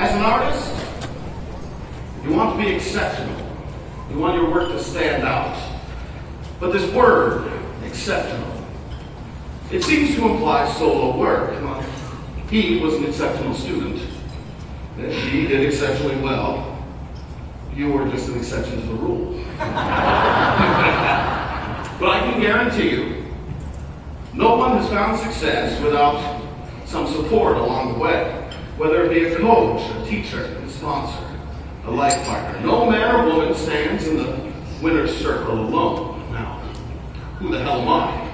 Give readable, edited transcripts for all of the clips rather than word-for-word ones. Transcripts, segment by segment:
As an artist, you want to be exceptional. You want your work to stand out. But this word, exceptional, it seems to imply solo work. Well, he was an exceptional student. He did exceptionally well. You were just an exception to the rule. But I can guarantee you, no one has found success without some support along the way, whether it be a coach, a teacher, a sponsor, a life partner. No man or woman stands in the winner's circle alone. Now, who the hell am I?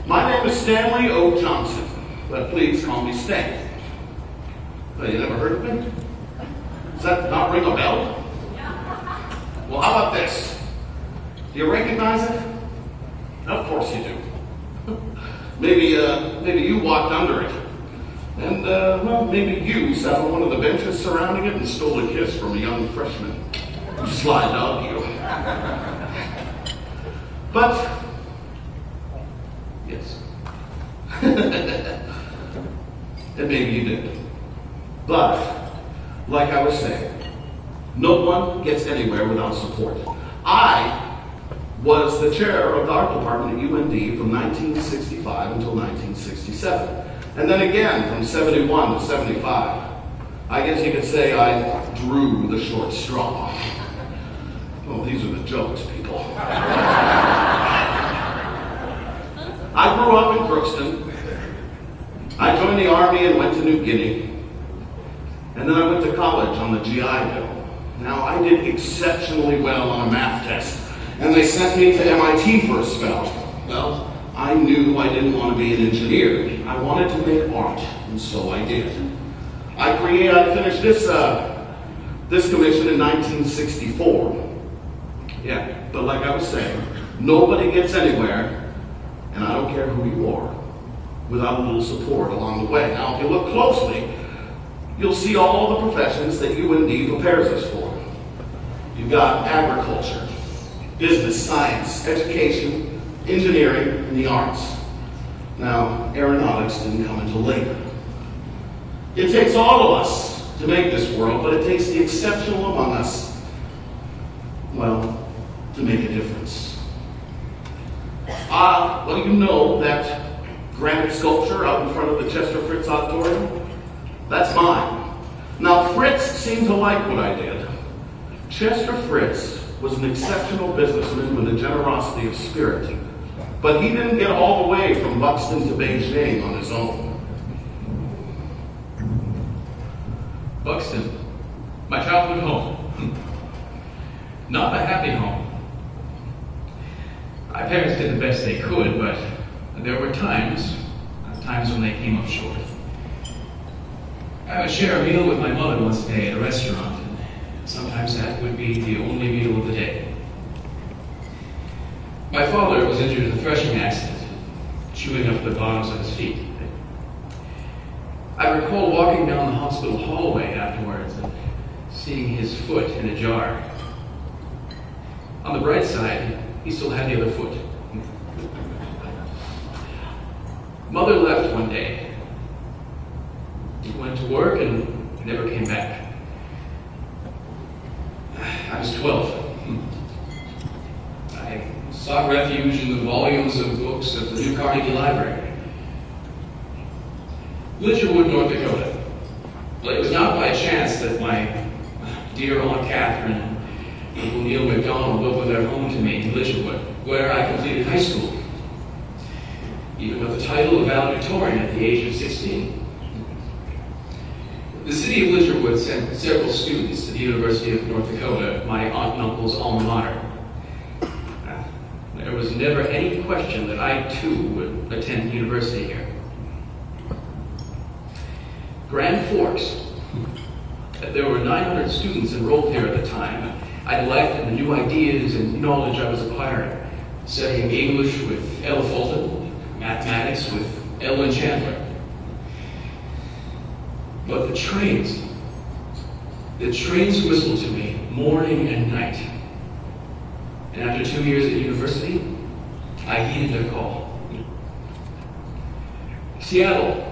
My name is Stanley O. Johnson, but please call me Stan. You never heard of me? Does that not ring a bell? Well, how about this? Do you recognize it? Of course you do. Maybe you walked under it. And, well, maybe you sat on one of the benches surrounding it and stole a kiss from a young freshman. You sly dog, you. But, yes. And maybe you did. But, like I was saying, no one gets anywhere without support. I was the chair of the art department at UND from 1965 until 1967. And then again from 71 to 75. I guess you could say I drew the short straw. Well, these are the jokes, people. I grew up in Crookston. I joined the Army and went to New Guinea. And then I went to college on the GI Bill. Now, I did exceptionally well on a math test. And they sent me to MIT for a spell. Well, I knew I didn't want to be an engineer. I wanted to make art, and so I did. I finished this commission in 1964. Yeah, but like I was saying, nobody gets anywhere, and I don't care who you are, without a little support along the way. Now, if you look closely, you'll see all the professions that UND prepares us for. You've got agriculture, business, science, education, engineering, and the arts. Now, aeronautics didn't come until later. It takes all of us to make this world, but it takes the exceptional among us, well, to make a difference. Well, you know that granite sculpture out in front of the Chester Fritz Auditorium? That's mine. Now, Fritz seemed to like what I did. Chester Fritz was an exceptional businessman with a generosity of spirit. But he didn't get all the way from Buxton to Beijing on his own. Buxton, my childhood home. Not a happy home. My parents did the best they could, but there were times when they came up short. I would share a meal with my mother once a day at a restaurant, and sometimes that would be the only meal of the day. My father was injured in a threshing accident, chewing up the bottoms of his feet. I recall walking down the hospital hallway afterwards and seeing his foot in a jar. On the bright side, he still had the other foot. Mother left one day. Went to work and never came back. I was 12. I sought refuge in the volumes of books at the New Carnegie Library. Lidgerwood, North Dakota. Well, it was not by chance that my dear Aunt Catherine and Uncle Neil McDonald opened their home to me in Lidgerwood, where I completed high school, even with the title of valedictorian at the age of 16. The city of Lidgerwood sent several students to the University of North Dakota, my aunt and uncle's alma mater. There was never any question that I, too, would attend university here. Grand Forks. There were 900 students enrolled here at the time. I delighted in the new ideas and knowledge I was acquiring, studying English with Ella Fulton, mathematics with Ellen Chandler. But the trains whistled to me morning and night. And after 2 years at university, I heeded their call. Seattle.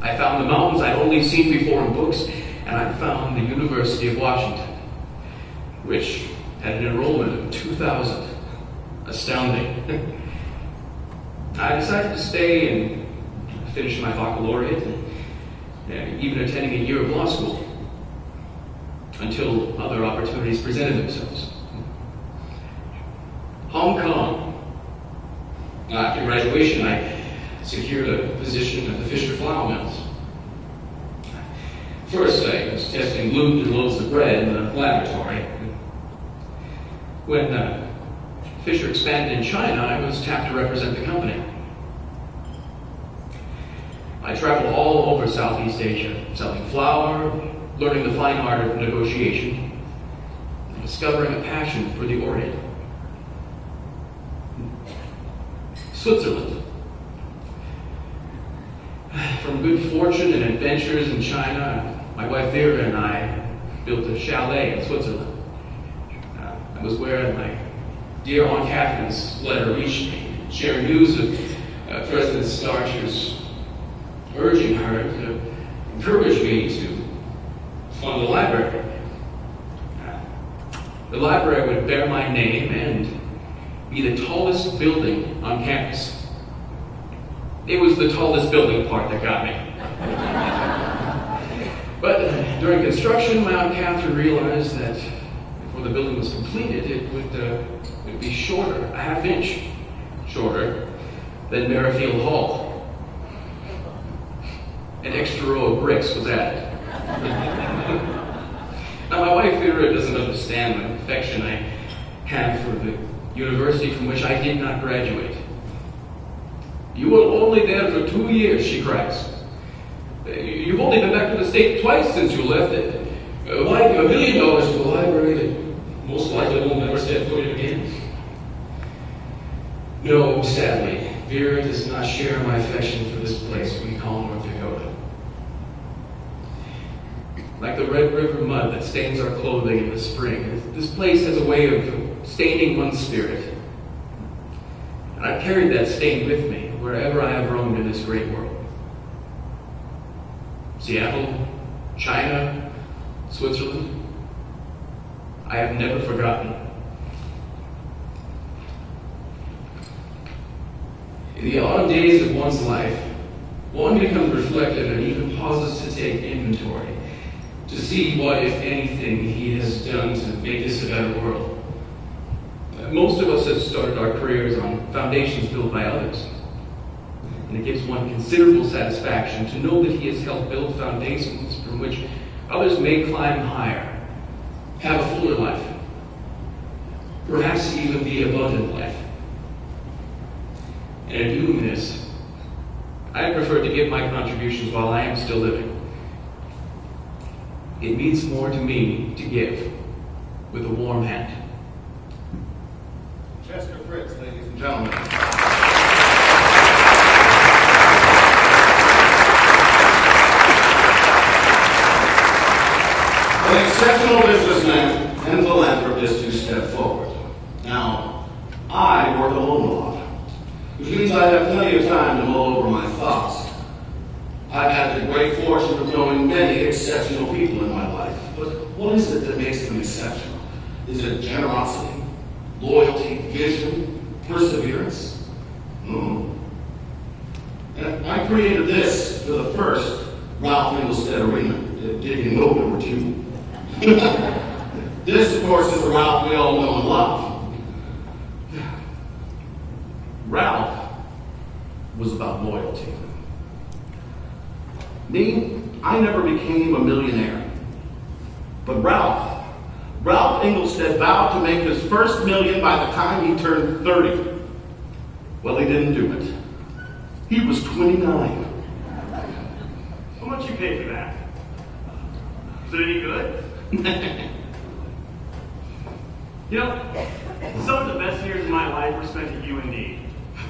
I found the mountains I'd only seen before in books, and I found the University of Washington, which had an enrollment of 2,000. Astounding. I decided to stay and finish my baccalaureate, and even attending a year of law school, until other opportunities presented themselves. Hong Kong. After graduation, I secured a position at the Fisher Flour Mills. First, I was testing gluten and loaves of bread in the laboratory. When Fisher expanded in China, I was tapped to represent the company. I traveled all over Southeast Asia, selling flour, learning the fine art of negotiation, and discovering a passion for the Orient. Switzerland. From good fortune and adventures in China, my wife Vera and I built a chalet in Switzerland. I was where my dear Aunt Catherine's letter reached me, sharing news of President Starcher's urging her to encourage me to fund the library. The library would bear my name and be the tallest building on campus. It was the tallest building part that got me. But during construction, my Aunt Catherine realized that before the building was completed, it would be shorter, a half inch shorter than Merrifield Hall. An extra row of bricks was added. Now, my wife Vera doesn't understand the affection I have for the university from which I did not graduate. You were only there for 2 years, she cries. You've only been back to the state twice since you left it. Why give $1 million to a library that most likely won't ever set foot again? No, sadly, Vera does not share my affection for this place we call North Dakota. Like the Red River mud that stains our clothing in the spring, this place has a way of staining one's spirit. And I've carried that stain with me wherever I have roamed in this great world. Seattle, China, Switzerland, I have never forgotten. In the autumn days of one's life, one becomes reflective and even pauses to take inventory, to see what, if anything, he has done to make this a better world. Most of us have started our careers on foundations built by others. And it gives one considerable satisfaction to know that he has helped build foundations from which others may climb higher, have a fuller life, perhaps even the abundant life. And in doing this, I prefer to give my contributions while I am still living. It means more to me to give with a warm hand. Chester Fritz, ladies and gentlemen. An exceptional businessman and philanthropist who stepped forward. Now, I work alone a lot, which means I have plenty of time to mull over my thoughts. I've had the great fortune of knowing many exceptional people in my life, but what is it that makes them exceptional? Is it generosity, loyalty, vision, perseverance? And I created this for the first Ralph Engelstead Arena, digging note number 2. This, of course, is the Ralph we all know and love. Ralph was about loyalty. Me, I never became a millionaire. But Ralph Engelstead vowed to make his first $1 million by the time he turned 30. Well, he didn't do it. He was 29. How much you pay for that? Is it any good? You know, some of the best years of my life were spent at UND.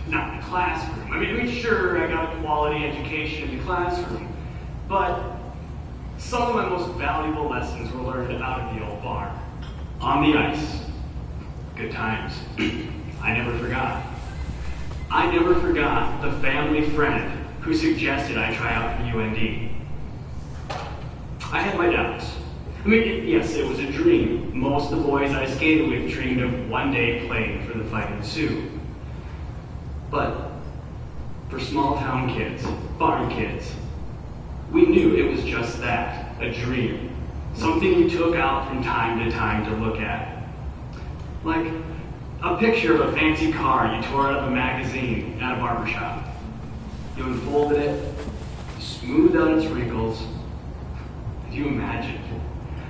Not in the classroom. I mean, sure, I got a quality education in the classroom, but some of my most valuable lessons were learned out of the old bar. On the ice. Good times. I never forgot. I never forgot the family friend who suggested I try out for UND. I had my doubts. I mean, yes, it was a dream. Most of the boys I skated with dreamed of one day playing for the Fighting Sioux. But for small town kids, farm kids, we knew it was just that, a dream. Something you took out from time to time to look at. Like a picture of a fancy car you tore out of a magazine at a barbershop. You unfolded it, smoothed out its wrinkles. You imagined.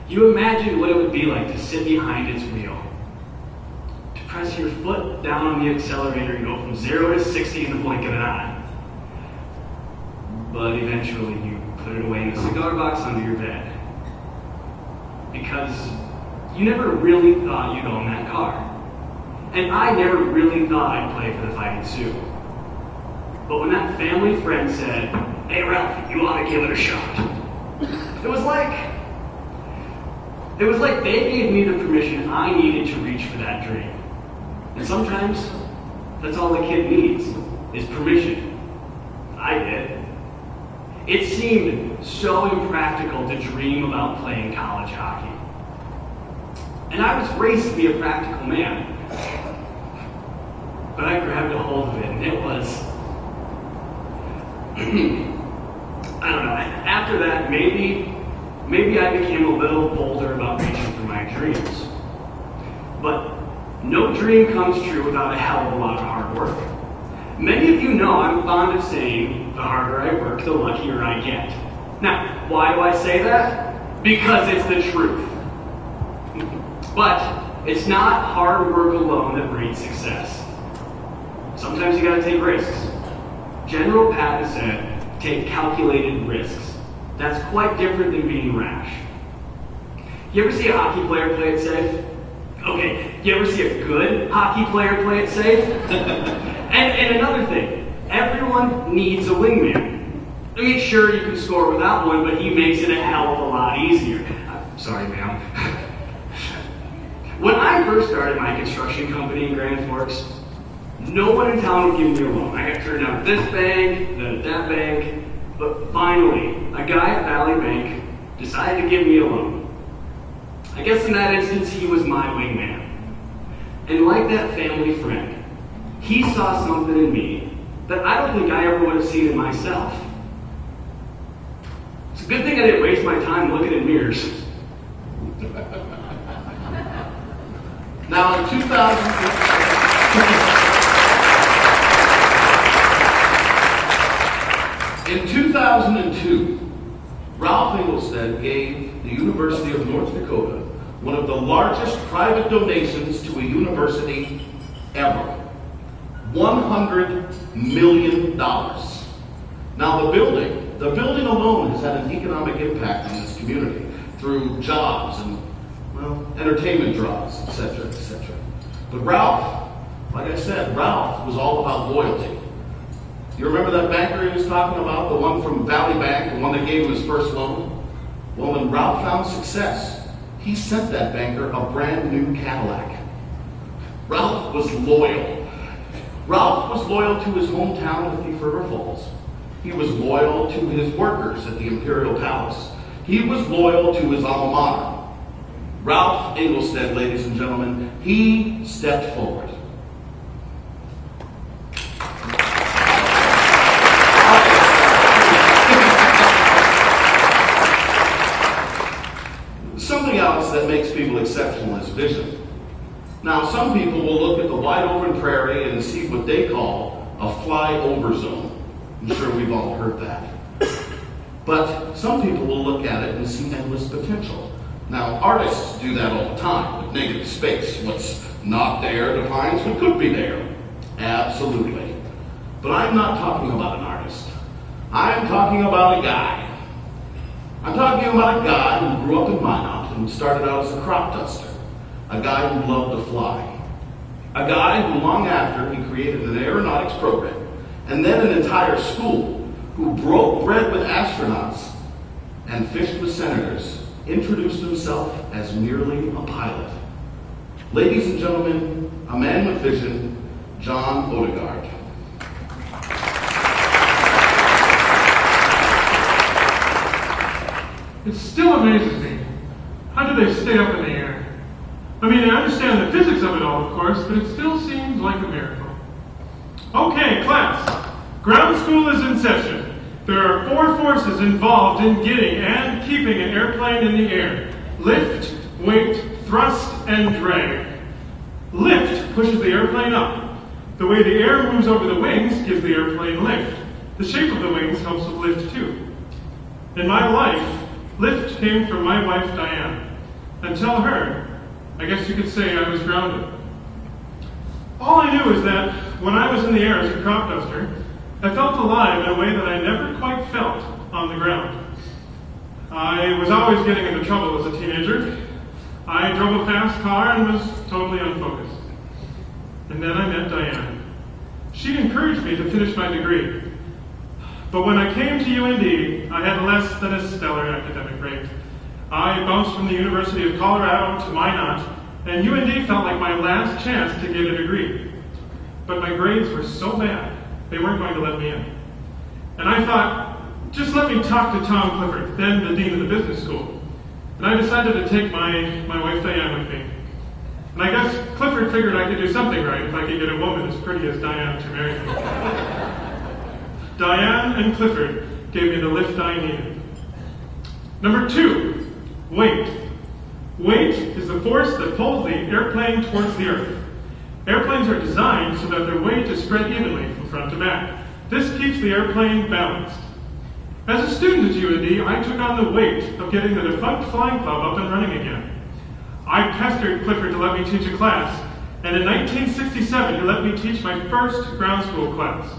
You imagined what it would be like to sit behind its wheel. To press your foot down on the accelerator and go from 0 to 60 in the blink of an eye. But eventually you put it away in a cigar box under your bed. Because you never really thought you'd own that car. And I never really thought I'd play for the Fighting Sioux. But when that family friend said, "Hey Ralph, you ought to give it a shot," it was like they gave me the permission I needed to reach for that dream. And sometimes, that's all the kid needs, is permission. I did. It seemed so impractical to dream about playing college hockey. And I was raised to be a practical man. But I grabbed a hold of it, and it was... I don't know, after that, maybe I became a little bolder about reaching for my dreams. But no dream comes true without a hell of a lot of hard work. Many of you know I'm fond of saying, the harder I work, the luckier I get. Now, why do I say that? Because it's the truth. But it's not hard work alone that breeds success. Sometimes you gotta take risks. General Patton said, take calculated risks. That's quite different than being rash. You ever see a hockey player play it safe? Okay, you ever see a good hockey player play it safe? and another thing, everyone needs a wingman. I mean, sure, you can score without one, but he makes it a hell of a lot easier. Sorry, ma'am. When I first started my construction company in Grand Forks, no one in town would give me a loan. I got turned down at this bank, then at that bank, but finally, a guy at Valley Bank decided to give me a loan. I guess in that instance, he was my wingman. And like that family friend, he saw something in me that I don't think I ever would have seen in myself. It's a good thing I didn't waste my time looking in mirrors. Now in 2002, Ralph Engelstad gave the University of North Dakota one of the largest private donations to a university ever. $100 million. Now the building alone has had an economic impact on this community through jobs and, well, entertainment draws, etc., etc. But Ralph, like I said, Ralph was all about loyalty. You remember that banker he was talking about, the one from Valley Bank, the one that gave him his first loan? Well, when Ralph found success, he sent that banker a brand new Cadillac. Ralph was loyal. Ralph was loyal to his hometown of Thief River Falls. He was loyal to his workers at the Imperial Palace. He was loyal to his alma mater. Ralph Engelstad, ladies and gentlemen, he stepped forward. Something else that makes people exceptional is vision. Now, some people will look at the wide open prairie and see what they call a flyover zone. I'm sure we've all heard that. But some people will look at it and see endless potential. Now, artists do that all the time with negative space. What's not there defines what could be there. Absolutely. But I'm not talking about an artist. I'm talking about a guy. I'm talking about a guy who grew up in Minot and started out as a crop duster. A guy who loved to fly. A guy who, long after, he created an aeronautics program and then an entire school, who broke bread with astronauts and fished with senators, introduced himself as merely a pilot. Ladies and gentlemen, a man with vision, John Odegaard. it still amazes me. How do they stay up in the air? I mean, I understand the physics of it all, of course, but it still seems like a miracle. Okay, class. Ground school is in session. There are 4 forces involved in getting and keeping an airplane in the air. Lift, weight, thrust, and drag. Lift pushes the airplane up. The way the air moves over the wings gives the airplane lift. The shape of the wings helps with lift too. In my life, lift came from my wife Diane. Until her, I guess you could say I was grounded. All I knew is that when I was in the air as a crop duster, I felt alive in a way that I never quite felt on the ground. I was always getting into trouble as a teenager. I drove a fast car and was totally unfocused. And then I met Diane. She encouraged me to finish my degree. But when I came to UND, I had less than a stellar academic rate. I bounced from the University of Colorado to Minot, and UND felt like my last chance to get a degree. But my grades were so bad, they weren't going to let me in. And I thought, just let me talk to Tom Clifford, then the dean of the business school. And I decided to take my wife Diane with me. And I guess Clifford figured I could do something right if I could get a woman as pretty as Diane to marry me. Diane and Clifford gave me the lift I needed. Number 2, weight. Weight is the force that pulls the airplane towards the earth. Airplanes are designed so that their weight is spread evenly from front to back. This keeps the airplane balanced. As a student at UND, I took on the weight of getting the defunct flying club up and running again. I pestered Clifford to let me teach a class, and in 1967 he let me teach my first ground school class.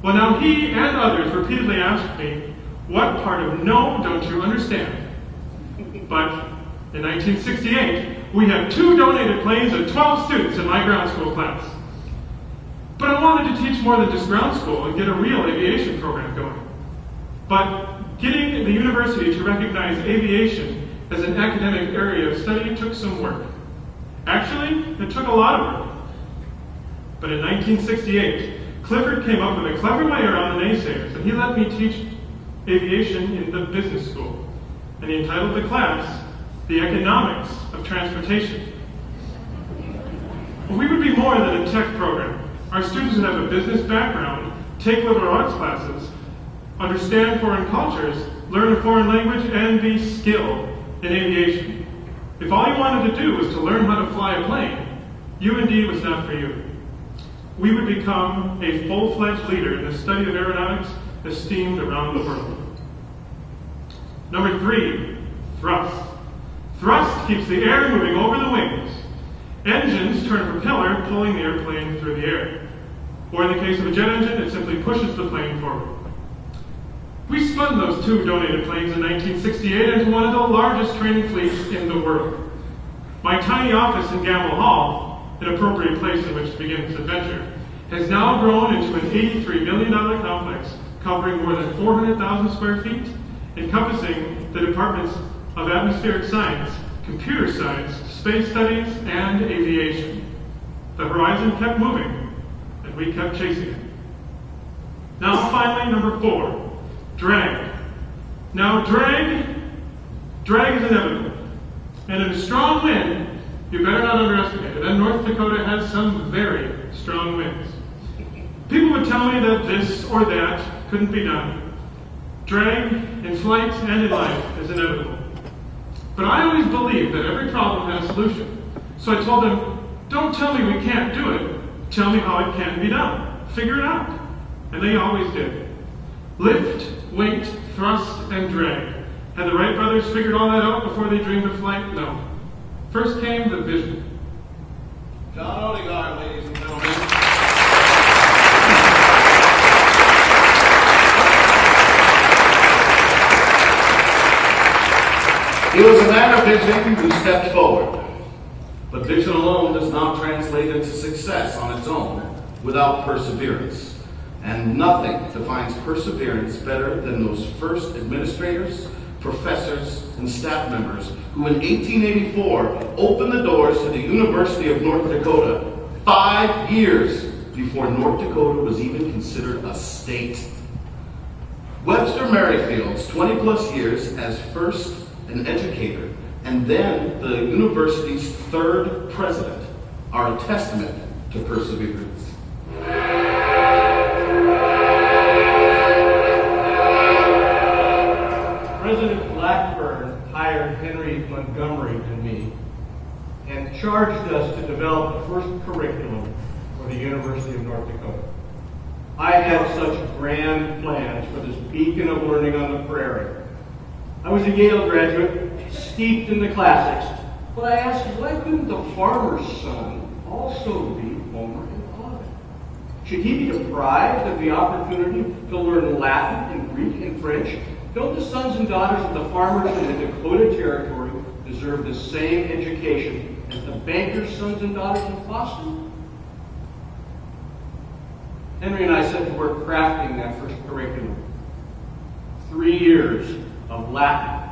Well, now he and others repeatedly asked me, what part of no don't you understand? But in 1968, we had 2 donated planes and 12 students in my ground school class. But I wanted to teach more than just ground school and get a real aviation program going. But getting the university to recognize aviation as an academic area of study took some work. Actually, it took a lot of work. But in 1968, Clifford came up with a clever way around the naysayers, and he let me teach aviation in the business school. And he entitled the class, The Economics of Transportation. Well, we would be more than a tech program. Our students would have a business background, take liberal arts classes, understand foreign cultures, learn a foreign language, and be skilled in aviation. If all you wanted to do was to learn how to fly a plane, UND was not for you. We would become a full-fledged leader in the study of aeronautics esteemed around the world. Number 3, thrust. Thrust keeps the air moving over the wings. Engines turn a propeller, pulling the airplane through the air. Or in the case of a jet engine, it simply pushes the plane forward. We spun those 2 donated planes in 1968 into one of the largest training fleets in the world. My tiny office in Gamble Hall, an appropriate place in which to begin this adventure, has now grown into an $83 million complex covering more than 400,000 square feet, encompassing the departments of atmospheric science, computer science, space studies, and aviation. The horizon kept moving, and we kept chasing it. Now finally, number 4, drag. Now drag is inevitable, and in a strong wind, you better not underestimate it, and North Dakota has some very strong winds. People would tell me that this or that couldn't be done. Drag in flight and in life is inevitable. But I always believed that every problem had a solution. So I told them, don't tell me we can't do it, tell me how it can be done. Figure it out. And they always did. Lift, weight, thrust, and drag. Had the Wright brothers figured all that out before they dreamed of flight? No. First came the vision. John Odegaard, ladies and gentlemen. He was a man of vision who stepped forward. But vision alone does not translate into success on its own without perseverance. And nothing defines perseverance better than those first administrators, professors, and staff members who in 1884 opened the doors to the University of North Dakota 5 years before North Dakota was even considered a state. Webster Merrifield's 20 plus years as first an educator and then the university's third president are a testament to perseverance. President Blackburn hired Henry Montgomery and me and charged us to develop the first curriculum for the University of North Dakota. I had such grand plans for this beacon of learning on the prairie. I was a Yale graduate, steeped in the classics, but I asked, why couldn't the farmer's son also be Homer and Ovid? Should he be deprived of the opportunity to learn Latin and Greek and French? Don't the sons and daughters of the farmers in the Dakota Territory deserve the same education as the bankers' sons and daughters of Boston? Henry and I set to work crafting that first curriculum. 3 years of Latin,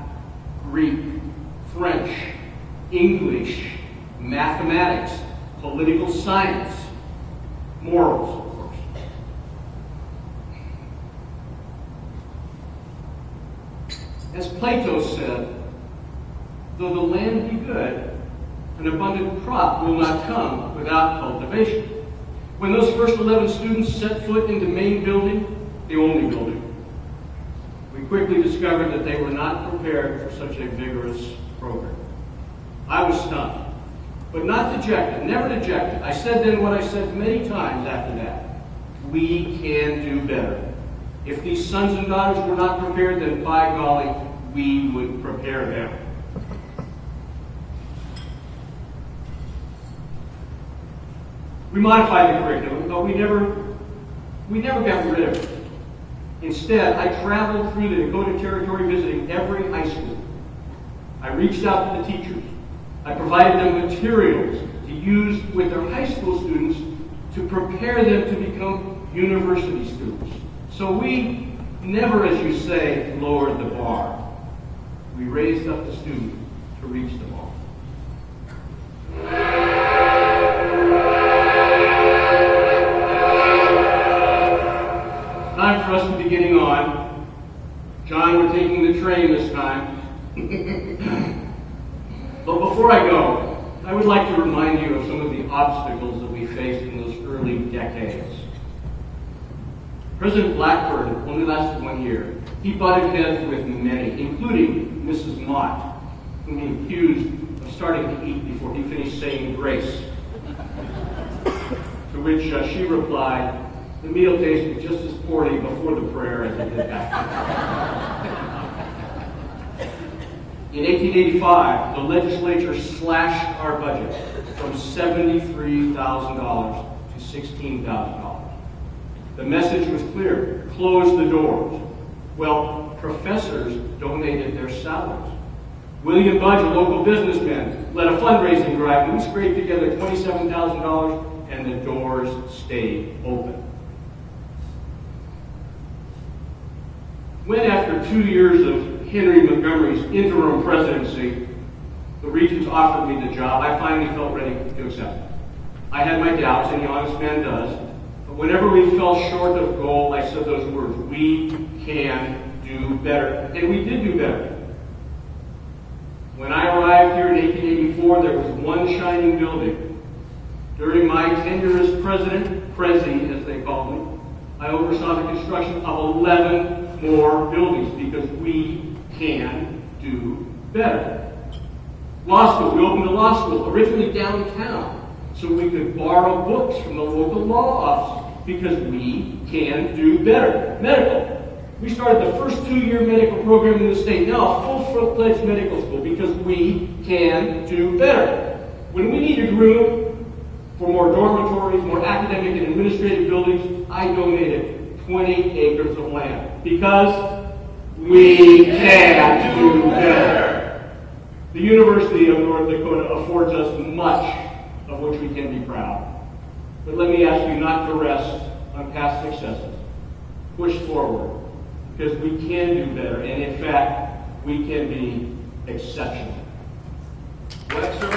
Greek, French, English, mathematics, political science, morals, of course. As Plato said, though the land be good, an abundant crop will not come without cultivation. When those first 11 students set foot in the main building, the only building, we quickly discovered that they were not prepared for such a vigorous program. I was stunned, but not dejected, never dejected. I said then what I said many times after that. We can do better. If these sons and daughters were not prepared, then by golly, we would prepare them. We modified the curriculum, but we never got rid of it. Instead, I traveled through the Dakota Territory visiting every high school. I reached out to the teachers. I provided them materials to use with their high school students to prepare them to become university students. So we never, as you say, lowered the bar. We raised up the student to reach the bar. Time for us to be getting on. John, we're taking the train this time. But before I go, I would like to remind you of some of the obstacles that we faced in those early decades. President Blackburn only lasted 1 year. He butted heads with many, including Mrs. Mott, whom he accused of starting to eat before he finished saying grace. To which she replied, the meal tasted just as poorly before the prayer as it did after. In 1885, the legislature slashed our budget from $73,000 to $16,000. The message was clear: close the doors. Well, professors donated their salaries. William Budge, a local businessman, led a fundraising drive, and we scraped together $27,000, and the doors stayed open. When, after 2 years of Henry Montgomery's interim presidency, the Regents offered me the job, I finally felt ready to accept it. I had my doubts, any honest man does, but whenever we fell short of goal, I said those words: we can do better. And we did do better. When I arrived here in 1884, there was one shining building. During my tenure as president, Prezi as they called me, I oversaw the construction of 11 more buildings because we can do better. Law school, we opened a law school, originally downtown, so we could borrow books from the local law office because we can do better. Medical. We started the first 2-year medical program in the state, now a full-fledged medical school because we can do better. When we needed room for more dormitories, more academic and administrative buildings, I donated 20 acres of land because we can do better. The University of North Dakota affords us much of which we can be proud. But let me ask you not to rest on past successes. Push forward, because we can do better, and in fact, we can be exceptional. Webster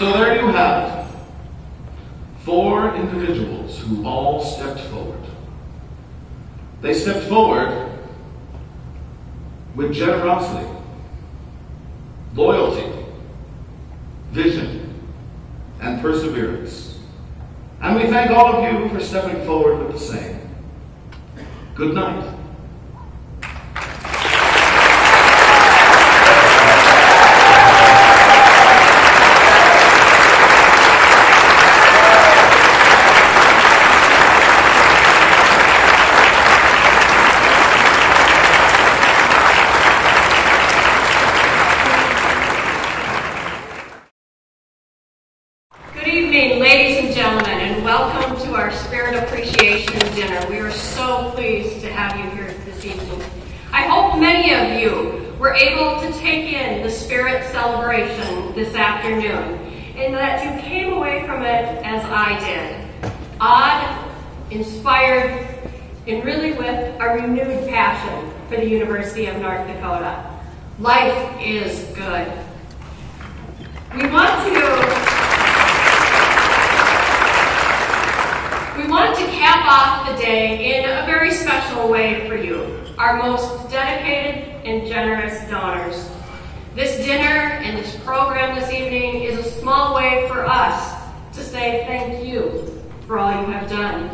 So there you have it. 4 individuals who all stepped forward. They stepped forward with generosity, loyalty, vision, and perseverance. And we thank all of you for stepping forward with the same. Good night. Good evening, ladies and gentlemen, and welcome to our Spirit Appreciation Dinner. We are so pleased to have you here this evening. I hope many of you were able to take in the Spirit celebration this afternoon, and that you came away from it as I did. Awed, inspired, and really with a renewed passion for the University of North Dakota. Life is good. We want to cap off the day in a very special way for you, our most dedicated and generous donors. This dinner and this program this evening is a small way for us to say thank you for all you have done.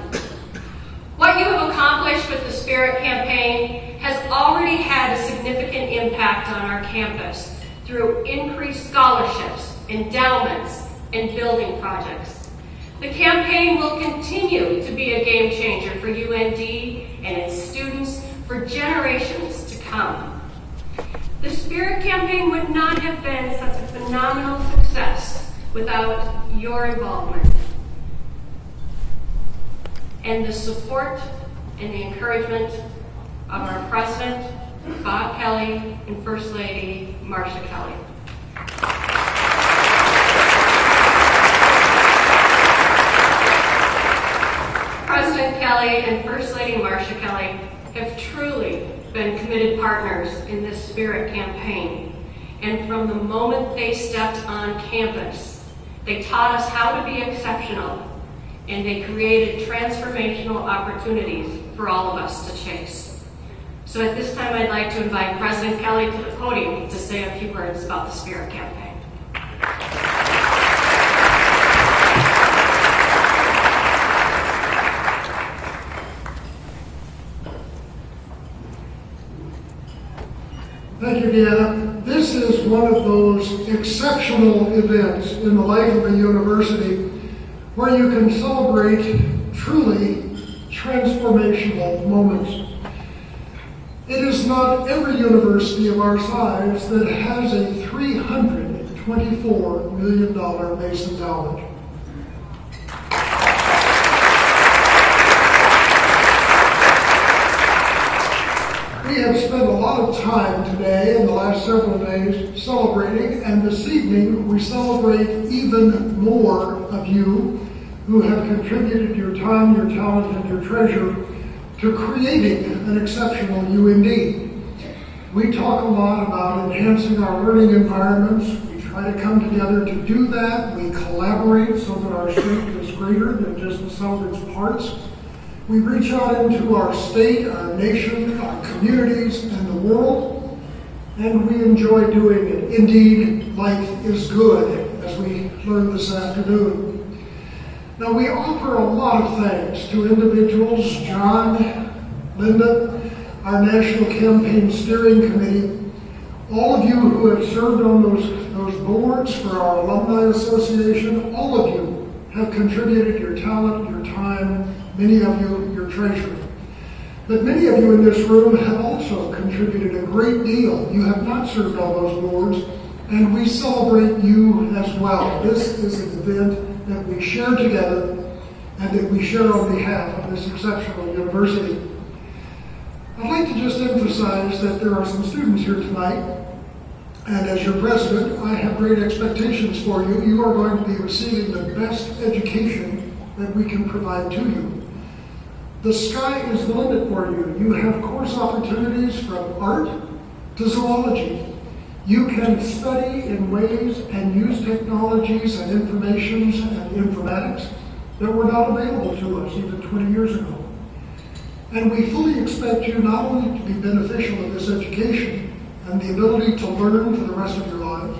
What you have accomplished with the Spirit Campaign has already had a significant impact on our campus through increased scholarships, endowments, and building projects. The campaign will continue to be a game changer for UND and its students for generations to come. The Spirit Campaign would not have been such a phenomenal success without your involvement and the support and the encouragement of our President, Bob Kelly, and First Lady, Marcia Kelly. President Kelly and First Lady Marcia Kelly have truly been committed partners in this Spirit Campaign. And from the moment they stepped on campus, they taught us how to be exceptional, and they created transformational opportunities for all of us to chase. So at this time, I'd like to invite President Kelly to the podium to say a few words about the Spirit Campaign. Thank you, Deanna. This is one of those exceptional events in the life of a university where you can celebrate truly transformational moments. It is not every university of our size that has a $324 million base endowment. We have spent a lot of time today and the last several days celebrating, and this evening we celebrate even more of you who have contributed your time, your talent, and your treasure to creating an exceptional UND. We talk a lot about enhancing our learning environments. We try to come together to do that. We collaborate so that our strength is greater than just the sum of its parts. We reach out into our state, our nation, our communities, and the world, and we enjoy doing it. Indeed, life is good, as we learned this afternoon. Now, we offer a lot of thanks to individuals, John, Linda, our National Campaign Steering Committee, all of you who have served on those boards for our Alumni Association. All of you have contributed your talent, your time, many of you, your treasure. But many of you in this room have also contributed a great deal. You have not served on those boards, and we celebrate you as well. This is an event that we share together and that we share on behalf of this exceptional university. I'd like to just emphasize that there are some students here tonight, and as your president, I have great expectations for you. You are going to be receiving the best education that we can provide to you. The sky is the limit for you. You have course opportunities from art to zoology. You can study in ways and use technologies and informations and informatics that were not available to us even 20 years ago. And we fully expect you not only to be beneficial of this education and the ability to learn for the rest of your lives,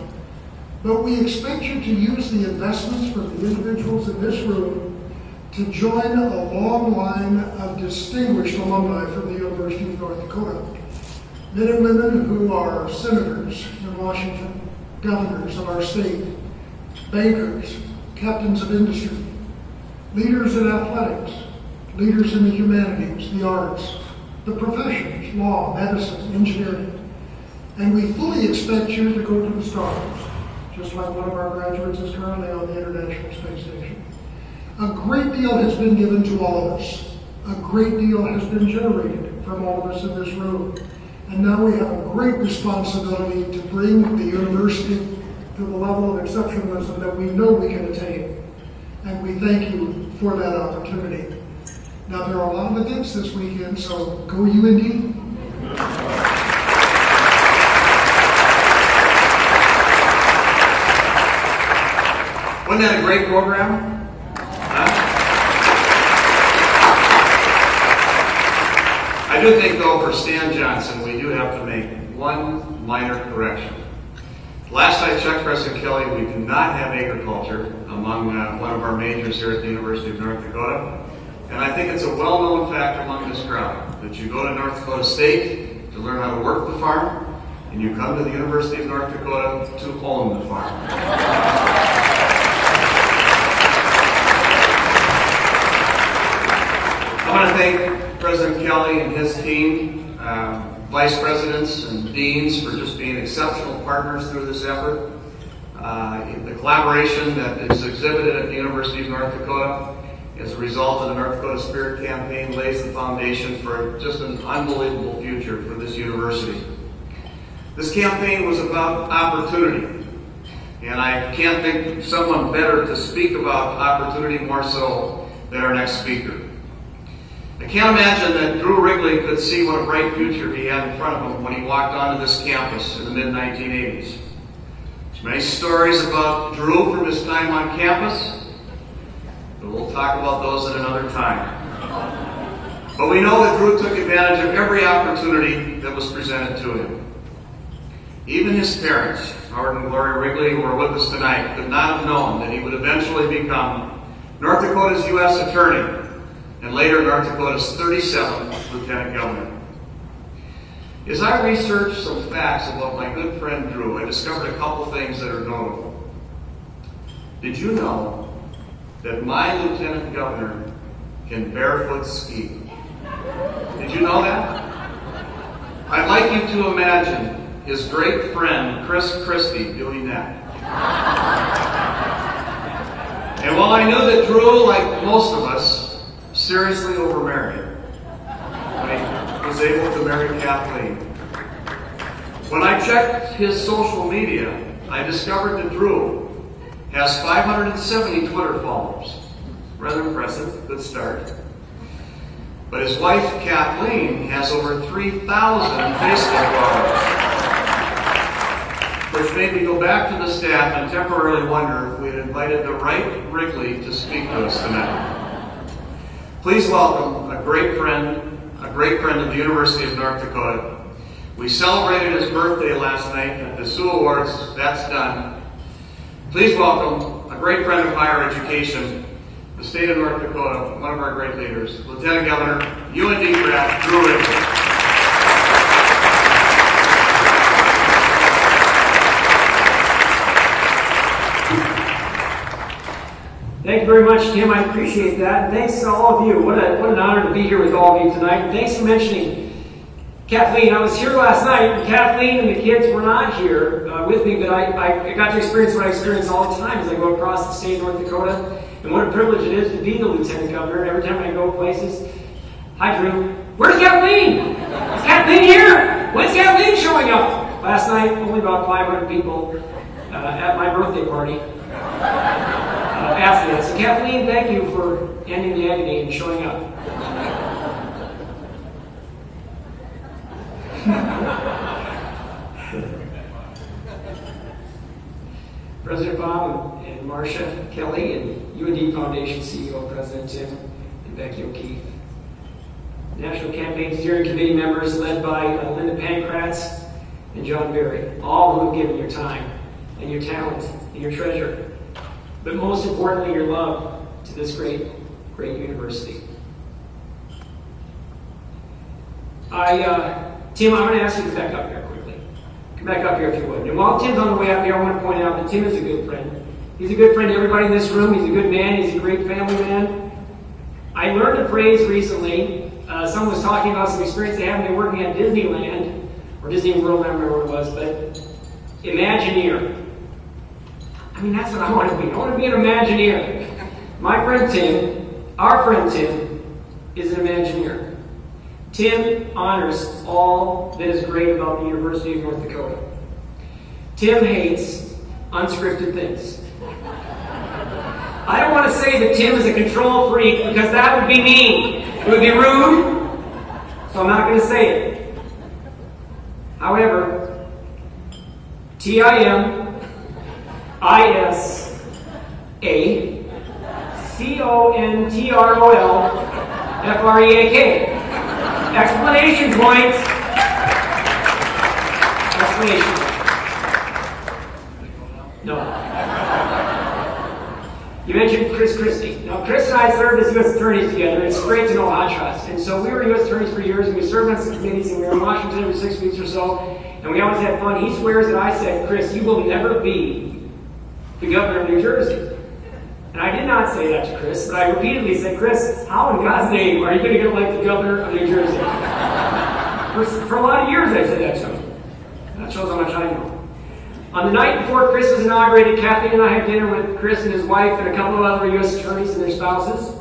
but we expect you to use the investments from the individuals in this room to join a long line of distinguished alumni from the University of North Dakota. Men and women who are senators in Washington, governors of our state, bankers, captains of industry, leaders in athletics, leaders in the humanities, the arts, the professions, law, medicine, engineering. And we fully expect you to go to the stars, just like one of our graduates is currently on the International Space Station. A great deal has been given to all of us. A great deal has been generated from all of us in this room. And now we have a great responsibility to bring the university to the level of exceptionalism that we know we can attain. And we thank you for that opportunity. Now, there are a lot of events this weekend, so go UND. Wasn't that a great program? I do think, though, for Stan Johnson, we do have to make one minor correction. Last I checked, President Kelly, we do not have agriculture among one of our majors here at the University of North Dakota. And I think it's a well-known fact among this crowd that you go to North Dakota State to learn how to work the farm, and you come to the University of North Dakota to own the farm. I want to thank President Kelly and his team, vice presidents and deans for just being exceptional partners through this effort. The collaboration that is exhibited at the University of North Dakota as a result of the North Dakota Spirit Campaign lays the foundation for just an unbelievable future for this university. This campaign was about opportunity, and I can't think of someone better to speak about opportunity more so than our next speaker. I can't imagine that Drew Wrigley could see what a bright future he had in front of him when he walked onto this campus in the mid-1980s. There's many stories about Drew from his time on campus, but we'll talk about those at another time. But we know that Drew took advantage of every opportunity that was presented to him. Even his parents, Howard and Gloria Wrigley, who are with us tonight, could not have known that he would eventually become North Dakota's U.S. Attorney and later North Dakota's 37th Lieutenant Governor. As I researched some facts about my good friend Drew, I discovered a couple things that are notable. Did you know that my Lieutenant Governor can barefoot ski? Did you know that? I'd like you to imagine his great friend Chris Christie doing that. And while I knew that Drew, like most of us, seriously overmarried when he was able to marry Kathleen, when I checked his social media, I discovered that Drew has 570 Twitter followers. Rather impressive, good start. But his wife, Kathleen, has over 3,000 Facebook followers. Which made me go back to the staff and temporarily wonder if we had invited the right Wrigley to speak to us tonight. Please welcome a great friend of the University of North Dakota. We celebrated his birthday last night at the Sioux Awards. That's done. Please welcome a great friend of higher education, the state of North Dakota, one of our great leaders, Lieutenant Governor, UND grad, Drew Wrigley. Thank you very much, Tim. I appreciate that. And thanks to all of you. What an honor to be here with all of you tonight. And thanks for mentioning Kathleen. I was here last night, and Kathleen and the kids were not here with me, but I got to experience what I experience all the time as I go across the state of North Dakota. And what a privilege it is to be the Lieutenant Governor. Every time I go places, hi, Drew. Where's Kathleen? Is Kathleen here? When's Kathleen showing up? Last night, only about 500 people at my birthday party. After that. So Kathleen, thank you for ending the agony and showing up. President Bob and Marcia Kelly, and UND Foundation CEO President Tim and Becky O'Keefe. National Campaign Steering Committee members led by Linda Pancratz and John Berry, all who have given your time and your talent and your treasure, but most importantly, your love to this great university. Tim, I'm going to ask you to back up here quickly. Come back up here if you would. And while Tim's on the way up here, I want to point out that Tim is a good friend. He's a good friend to everybody in this room. He's a good man. He's a great family man. I learned a phrase recently. Someone was talking about some experience they had when they were working at Disneyland, or Disney World, I don't remember what it was, but Imagineer. I mean, that's what I want to be. I want to be an Imagineer. My friend Tim, our friend Tim, is an Imagineer. Tim honors all that is great about the University of North Dakota. Tim hates unscripted things. I don't want to say that Tim is a control freak because that would be mean. It would be rude, so I'm not going to say it. However, TIMISACONTROLFREAK. Explanation points. Explanation. No. You mentioned Chris Christie. Now, Chris and I served as U.S. attorneys together. It's great to know hot shots. And so we were U.S. attorneys for years, and we served on some committees, and we were in Washington every 6 weeks or so, and we always had fun. He swears that I said, Chris, you will never be the governor of New Jersey. And I did not say that to Chris, but I repeatedly said, Chris, how in God's name are you going to get elected governor of New Jersey? For a lot of years I said that to him. That shows how much I know. On the night before Chris was inaugurated, Kathleen and I had dinner with Chris and his wife and a couple of other U.S. attorneys and their spouses.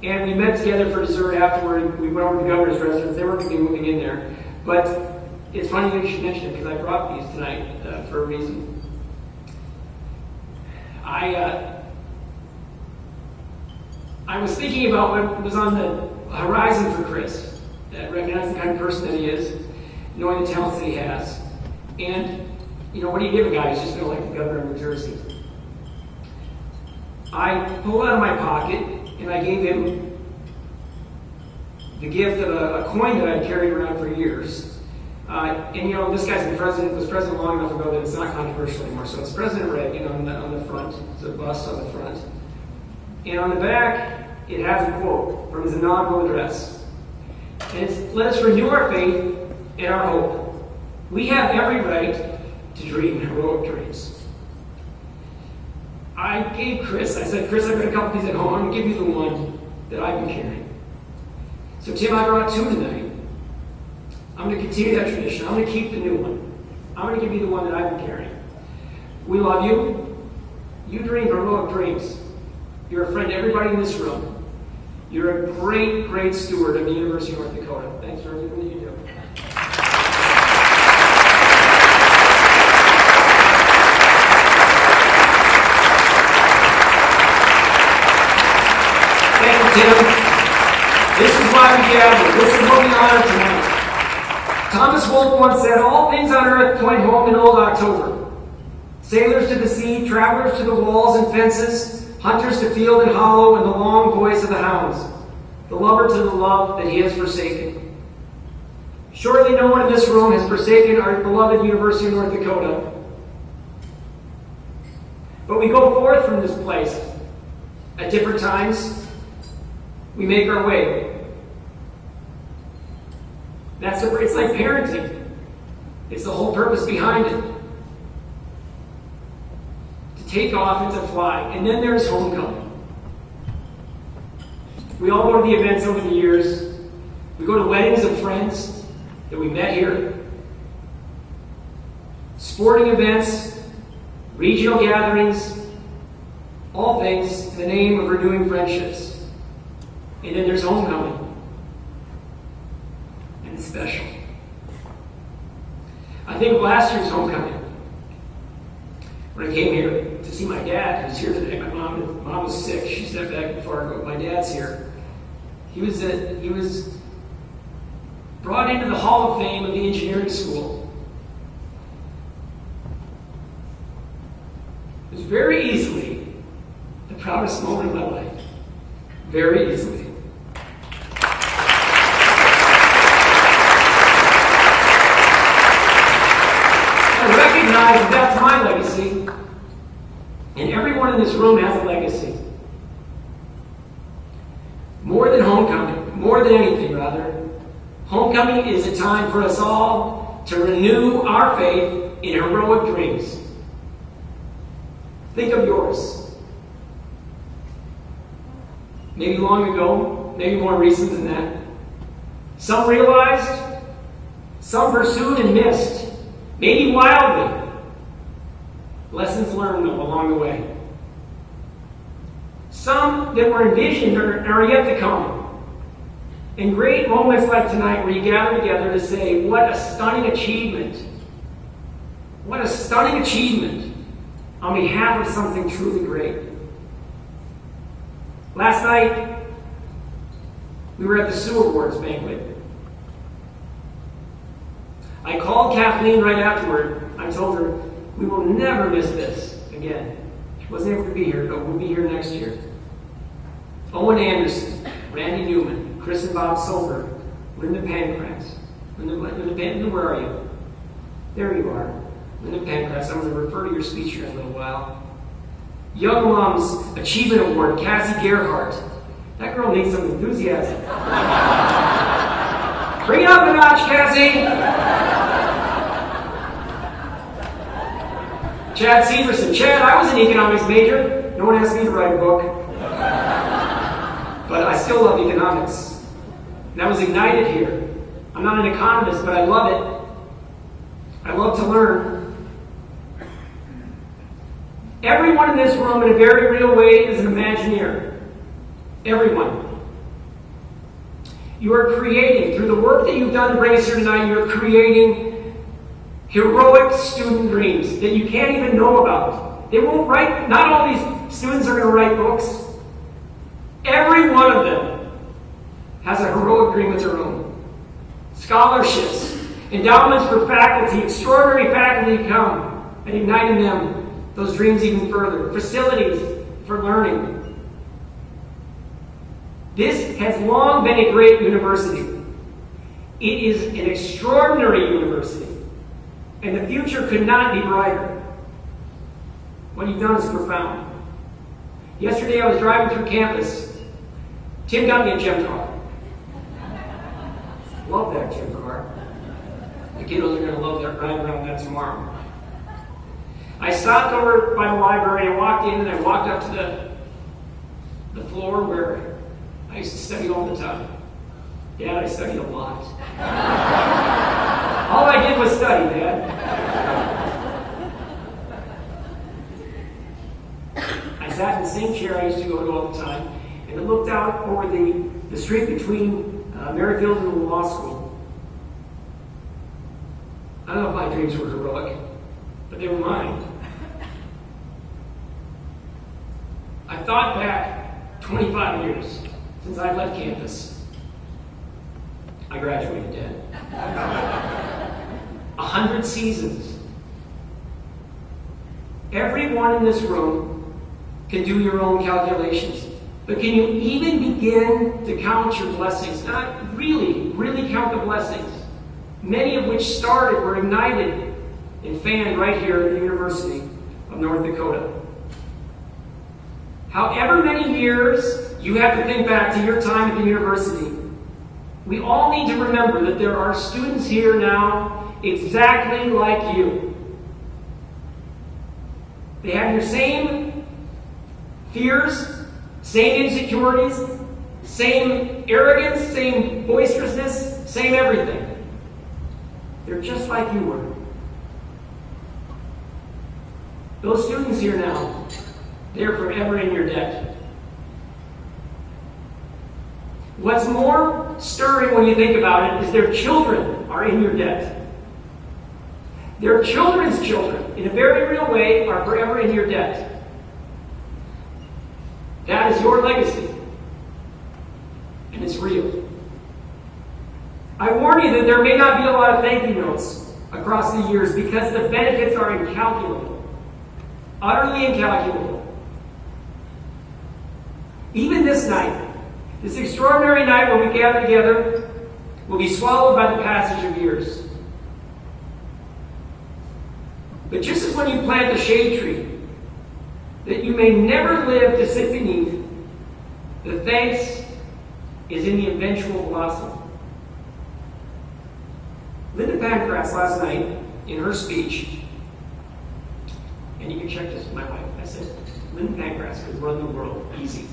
And we met together for dessert afterward. We went over to the governor's residence. They weren't going to be moving in there. But it's funny that you should mention it because I brought these tonight for a reason. I was thinking about what was on the horizon for Chris, recognizing the kind of person that he is, knowing the talents that he has. And, you know, what do you give a guy who's just been elected governor of New Jersey? I pulled out of my pocket and I gave him the gift of a coin that I'd carried around for years. And, you know, this guy's was president long enough ago that it's not controversial anymore. So it's President Reagan on the front. It's a bust on the front. And on the back, it has a quote from his inaugural address. And it's, let us renew our faith and our hope. We have every right to dream heroic dreams. I gave Chris, I said, Chris, I've got a couple of these at home. I'm going to give you the one that I've been carrying. So Tim, I brought two tonight. I'm going to continue that tradition. I'm going to keep the new one. I'm going to give you the one that I've been carrying. We love you. You dream heroic dreams. You're a friend to everybody in this room. You're a great, great steward of the University of North Dakota. Thanks for everything that you do. Thank you, Tim. This is why we gather. This is what we honor tonight. Thomas Wolfe once said, all things on earth point home in old October. Sailors to the sea, travelers to the walls and fences, hunters to field and hollow, and the long voice of the hounds, the lover to the love that he has forsaken. Surely no one in this room has forsaken our beloved University of North Dakota. But we go forth from this place at different times. We make our way. It's like parenting. It's the whole purpose behind it. To take off and to fly. And then there's homecoming. We all go to the events over the years. We go to weddings of friends that we met here. Sporting events, regional gatherings, all things in the name of renewing friendships. And then there's homecoming. And it's special. I think of last year's homecoming. When I came here to see my dad, who's here today. My mom was sick. She stepped back in Fargo. My dad's here. He was brought into the Hall of Fame of the engineering school. very easily the proudest moment of my life. Very easily. I recognize that that's my legacy, and everyone in this room has a legacy. More than homecoming, more than anything rather, homecoming is a time for us all to renew our faith in heroic dreams. Think of yours. Maybe long ago, maybe more recent than that. Some realized, some pursued and missed, maybe wildly. Lessons learned along the way. Some that were envisioned are yet to come. And great moments like tonight where you gather together to say, what a stunning achievement. What a stunning achievement on behalf of something truly great. Last night, we were at the Sue Awards banquet. I called Kathleen right afterward. I told her, we will never miss this again. She wasn't able to be here, but we'll be here next year. Owen Anderson, Randy Newman, Chris and Bob Solberg, Linda Pancratz. Linda, where are you? There you are. Linda Pancratz. I'm going to refer to your speech here in a little while. Young Alums Achievement Award, Cassie Gerhardt. That girl needs some enthusiasm. Bring it up a notch, Cassie! Chad Severson. Chad, I was an economics major. No one asked me to write a book. But I still love economics. And I was ignited here. I'm not an economist, but I love it. I love to learn. Everyone in this room, in a very real way, is an Imagineer. Everyone. You are creating, through the work that you've done to bring us here tonight, you're creating heroic student dreams that you can't even know about. They won't write, not all these students are going to write books. Every one of them has a heroic dream of their own. Scholarships, endowments for faculty, extraordinary faculty come and ignite in them those dreams even further. Facilities for learning. This has long been a great university. It is an extraordinary university. And the future could not be brighter. What you've done is profound. Yesterday I was driving through campus. Tim got me a gem car. Love that gem car. The kiddos are going to love that, ride around that tomorrow. I stopped over by the library and I walked in and I walked up to the floor where I used to study all the time. Dad, I studied a lot. All I did was study, Dad. I sat in the same chair I used to go to all the time, and I looked out over the street between Merrifield and the law school. I don't know if my dreams were heroic, but they were mine. I thought back 25 years since I've left campus. I graduated, Dad. 100 seasons. Everyone in this room can do your own calculations. But can you even begin to count your blessings? Not really count the blessings. Many of which started, were ignited, and fanned right here at the University of North Dakota. However many years you have to think back to your time at the university, we all need to remember that there are students here now exactly like you. They have your same fears, same insecurities, same arrogance, same boisterousness, same everything. They're just like you were. Those students here now, they're forever in your debt. What's more stirring when you think about it is their children are in your debt. Their children's children, in a very real way, are forever in your debt. That is your legacy. And it's real. I warn you that there may not be a lot of thank you notes across the years because the benefits are incalculable. utterly incalculable. Even this night, this extraordinary night when we gather together, will be swallowed by the passage of years. But just as when you plant a shade tree, that you may never live to sit beneath, the thanks is in the eventual blossom. Linda Pancratz last night, in her speech, and you can check this with my wife, I said, Linda Pancratz could run the world easy.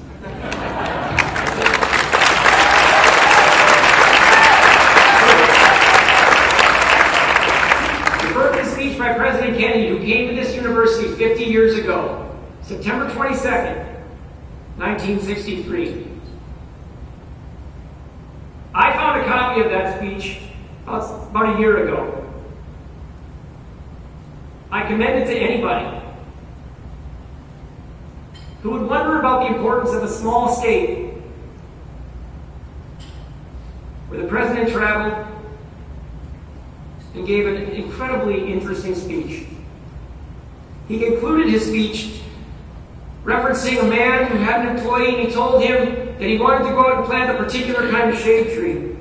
The birthday speech by President Kennedy, who came to this university 50 years ago, September 22nd, 1963. I found a copy of that speech about a year ago. I commend it to anybody who would wonder about the importance of a small state where the president traveled and gave an incredibly interesting speech. He concluded his speech referencing a man who had an employee, and he told him that he wanted to go out and plant a particular kind of shade tree.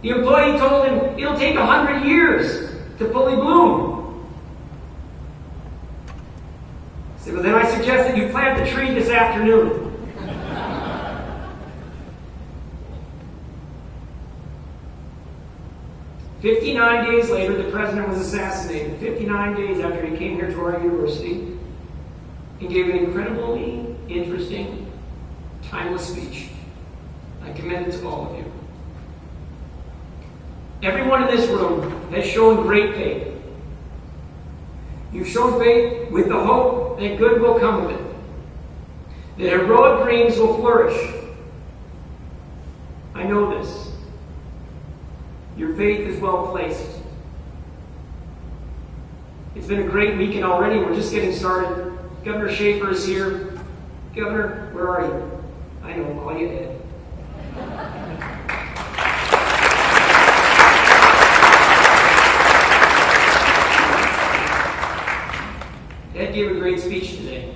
The employee told him it'll take 100 years to fully bloom. He said, well, then I suggest that you plant the tree this afternoon. "59 days later, the president was assassinated. 59 days after he came here to our university, he gave an incredibly interesting, timeless speech. I commend it to all of you. Everyone in this room has shown great faith. You've shown faith with the hope that good will come of it, that heroic dreams will flourish. I know this. Your faith is well placed. It's been a great weekend already. We're just getting started. Governor Schaefer is here. Governor, where are you? I know, I'll call you Ed. Ed gave a great speech today.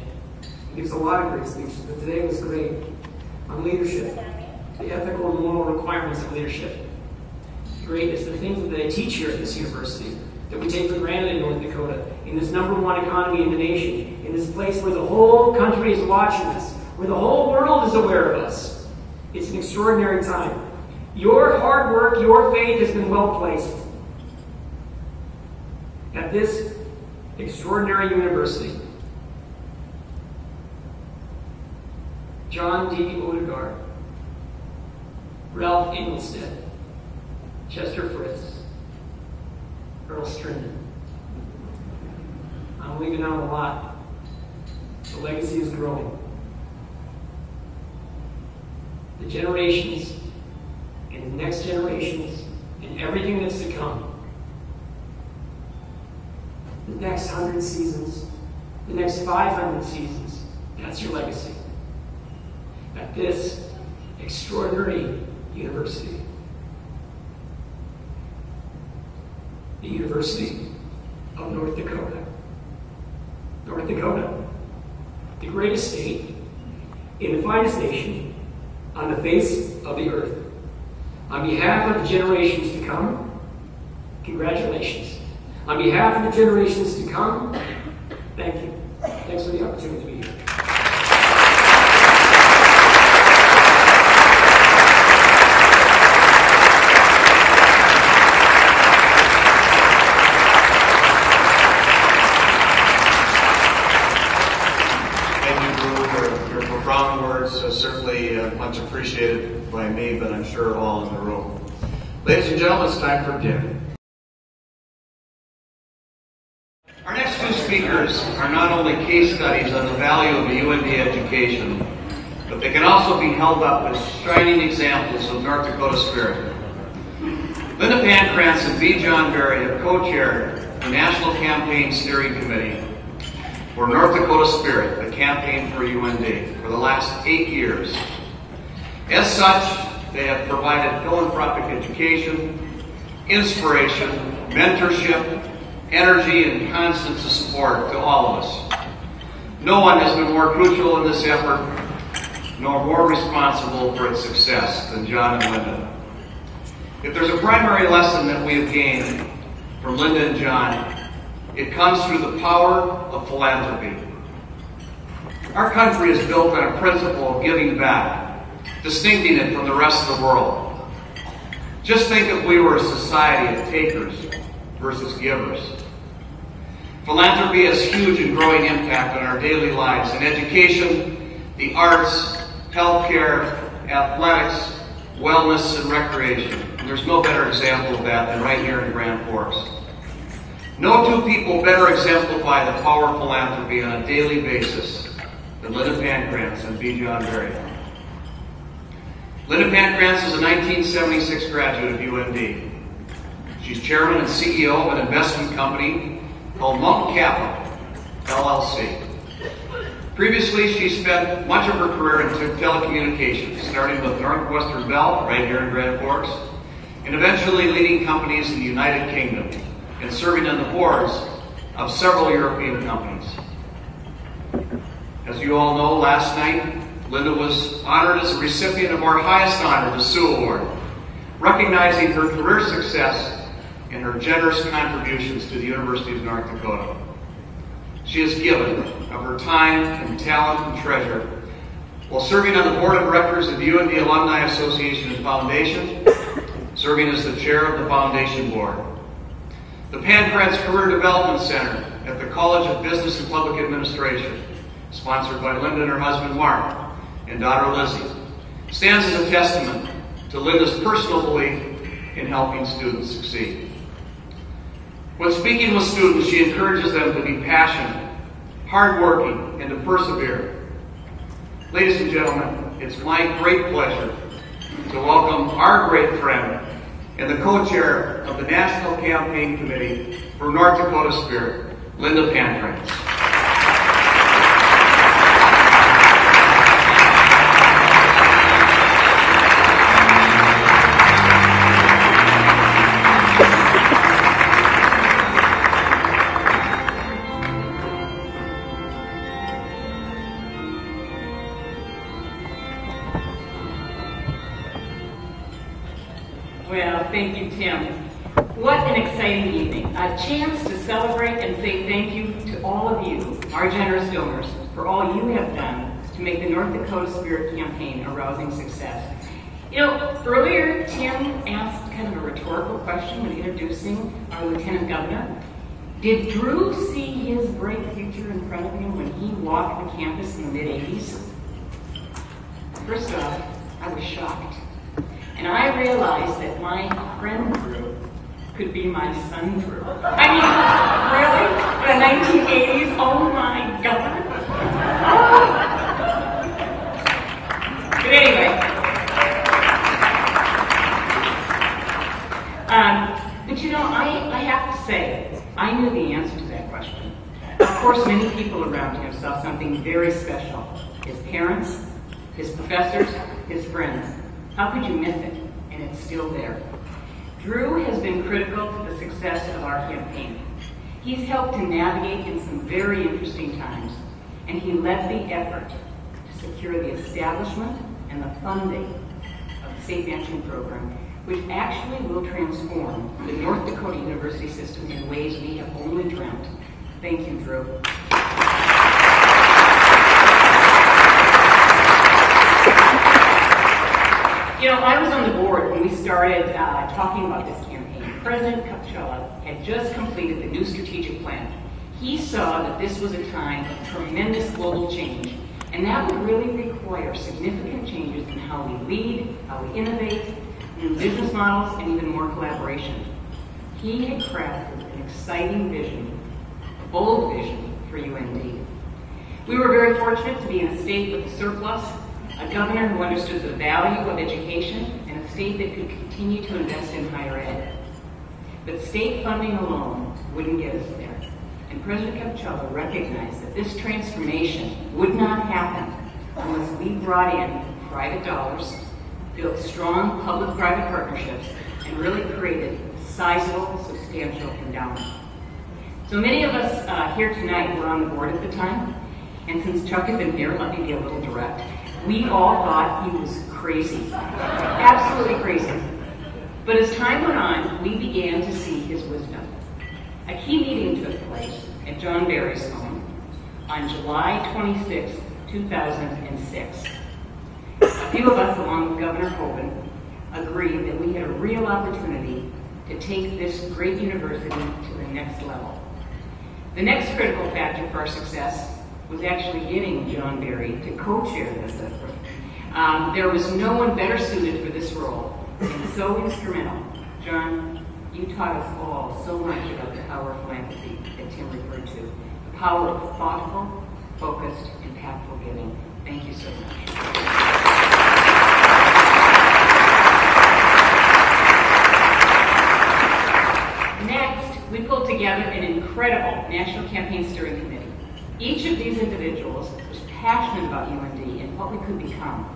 He gives a lot of great speeches, but today was great on leadership, the ethical and moral requirements of leadership. Greatness, the things that they teach here at this university that we take for granted in North Dakota, in this #1 economy in the nation, in this place where the whole country is watching us, where the whole world is aware of us. It's an extraordinary time. Your hard work, your faith has been well placed at this extraordinary university. John D. Odegaard, Ralph Inglestead, Chester Fritz, Earl Strinden. I'm leaving out a lot. The legacy is growing. The generations and the next generations and everything that's to come. The next 100 seasons, the next 500 seasons, that's your legacy. At this extraordinary university. The University of North Dakota. North Dakota, the greatest state in the finest nation on the face of the earth. On behalf of the generations to come, congratulations. On behalf of the generations to come, thank you. Thanks for the opportunity to be here. Certainly much appreciated by me, but I'm sure all in the room. Ladies and gentlemen, it's time for dinner. Our next two speakers are not only case studies on the value of a UND education, but they can also be held up as shining examples of North Dakota spirit. Linda Pancratz and B. John Berry have co-chaired the National Campaign Steering Committee for North Dakota Spirit, the campaign for UND, for the last 8 years. As such, they have provided philanthropic education, inspiration, mentorship, energy, and constant support to all of us. No one has been more crucial in this effort, nor more responsible for its success than John and Linda. If there's a primary lesson that we have gained from Linda and John, it comes through the power of philanthropy. Our country is built on a principle of giving back, distincting it from the rest of the world. Just think if we were a society of takers versus givers. Philanthropy has huge and growing impact on our daily lives in education, the arts, healthcare, athletics, wellness, and recreation. And there's no better example of that than right here in Grand Forks. No two people better exemplify the power of philanthropy on a daily basis than Linda Pancratz and B. John Berry. Linda Pancratz is a 1976 graduate of UND. She's chairman and CEO of an investment company called Mountain Capital, LLC. Previously, she spent much of her career in telecommunications, starting with Northwestern Bell, right here in Grand Forks, and eventually leading companies in the United Kingdom and serving on the boards of several European companies. As you all know, last night, Linda was honored as a recipient of our highest honor, the Sue Award, recognizing her career success and her generous contributions to the University of North Dakota. She has given of her time and talent and treasure while serving on the board of directors of the UND Alumni Association and Foundation, serving as the chair of the foundation board. The Pancratz Career Development Center at the College of Business and Public Administration, sponsored by Linda and her husband Mark and daughter Lizzie, stands as a testament to Linda's personal belief in helping students succeed. When speaking with students, she encourages them to be passionate, hardworking, and to persevere. Ladies and gentlemen, it's my great pleasure to welcome our great friend and the co-chair of the National Campaign Committee for North Dakota Spirit, Linda Pancratz. Well, thank you, Tim. What an exciting evening. A chance to celebrate and say thank you to all of you, our generous donors, for all you have done to make the North Dakota Spirit Campaign a rousing success. You know, earlier Tim asked kind of a rhetorical question when introducing our Lieutenant Governor. Did Drew see his bright future in front of him when he walked the campus in the mid-'80s? First off, I was shocked. And I realized that my friend Drew could be my son Drew. I mean, really? The 1980s? Oh my God. But anyway. But you know, I have to say, I knew the answer to that question. Of course, many people around him saw something very special. His parents, his professors, his friends. How could you miss it? And it's still there. Drew has been critical to the success of our campaign. He's helped to navigate in some very interesting times, and he led the effort to secure the establishment and the funding of the State Matching Program, which actually will transform the North Dakota University system in ways we have only dreamt. Thank you, Drew. You know, I was on the board when we started talking about this campaign. President Coachella had just completed the new strategic plan. He saw that this was a time of tremendous global change, and that would really require significant changes in how we lead, how we innovate, new business models, and even more collaboration. He had crafted an exciting vision, a bold vision for UND. We were very fortunate to be in a state with a surplus, a governor who understood the value of education, and a state that could continue to invest in higher ed. But state funding alone wouldn't get us there. And President Coachella recognized that this transformation would not happen unless we brought in private dollars, built strong public-private partnerships, and really created a sizable, substantial endowment. So many of us here tonight were on the board at the time, and since Chuck isn't here, let me be a little direct. We all thought he was crazy, absolutely crazy. But as time went on, we began to see his wisdom. A key meeting took place at John Barry's home on July 26, 2006. A few of us, along with Governor Hogan, agreed that we had a real opportunity to take this great university to the next level. The next critical factor for our success was actually getting John Barry to co-chair this effort. There was no one better suited for this role and so instrumental. John, you taught us all so much about the power of philanthropy that Tim referred to, the power of thoughtful, focused, impactful giving. Thank you so much. Next, we pulled together an incredible National Campaign Steering Committee. Each of these individuals was passionate about UND and what we could become,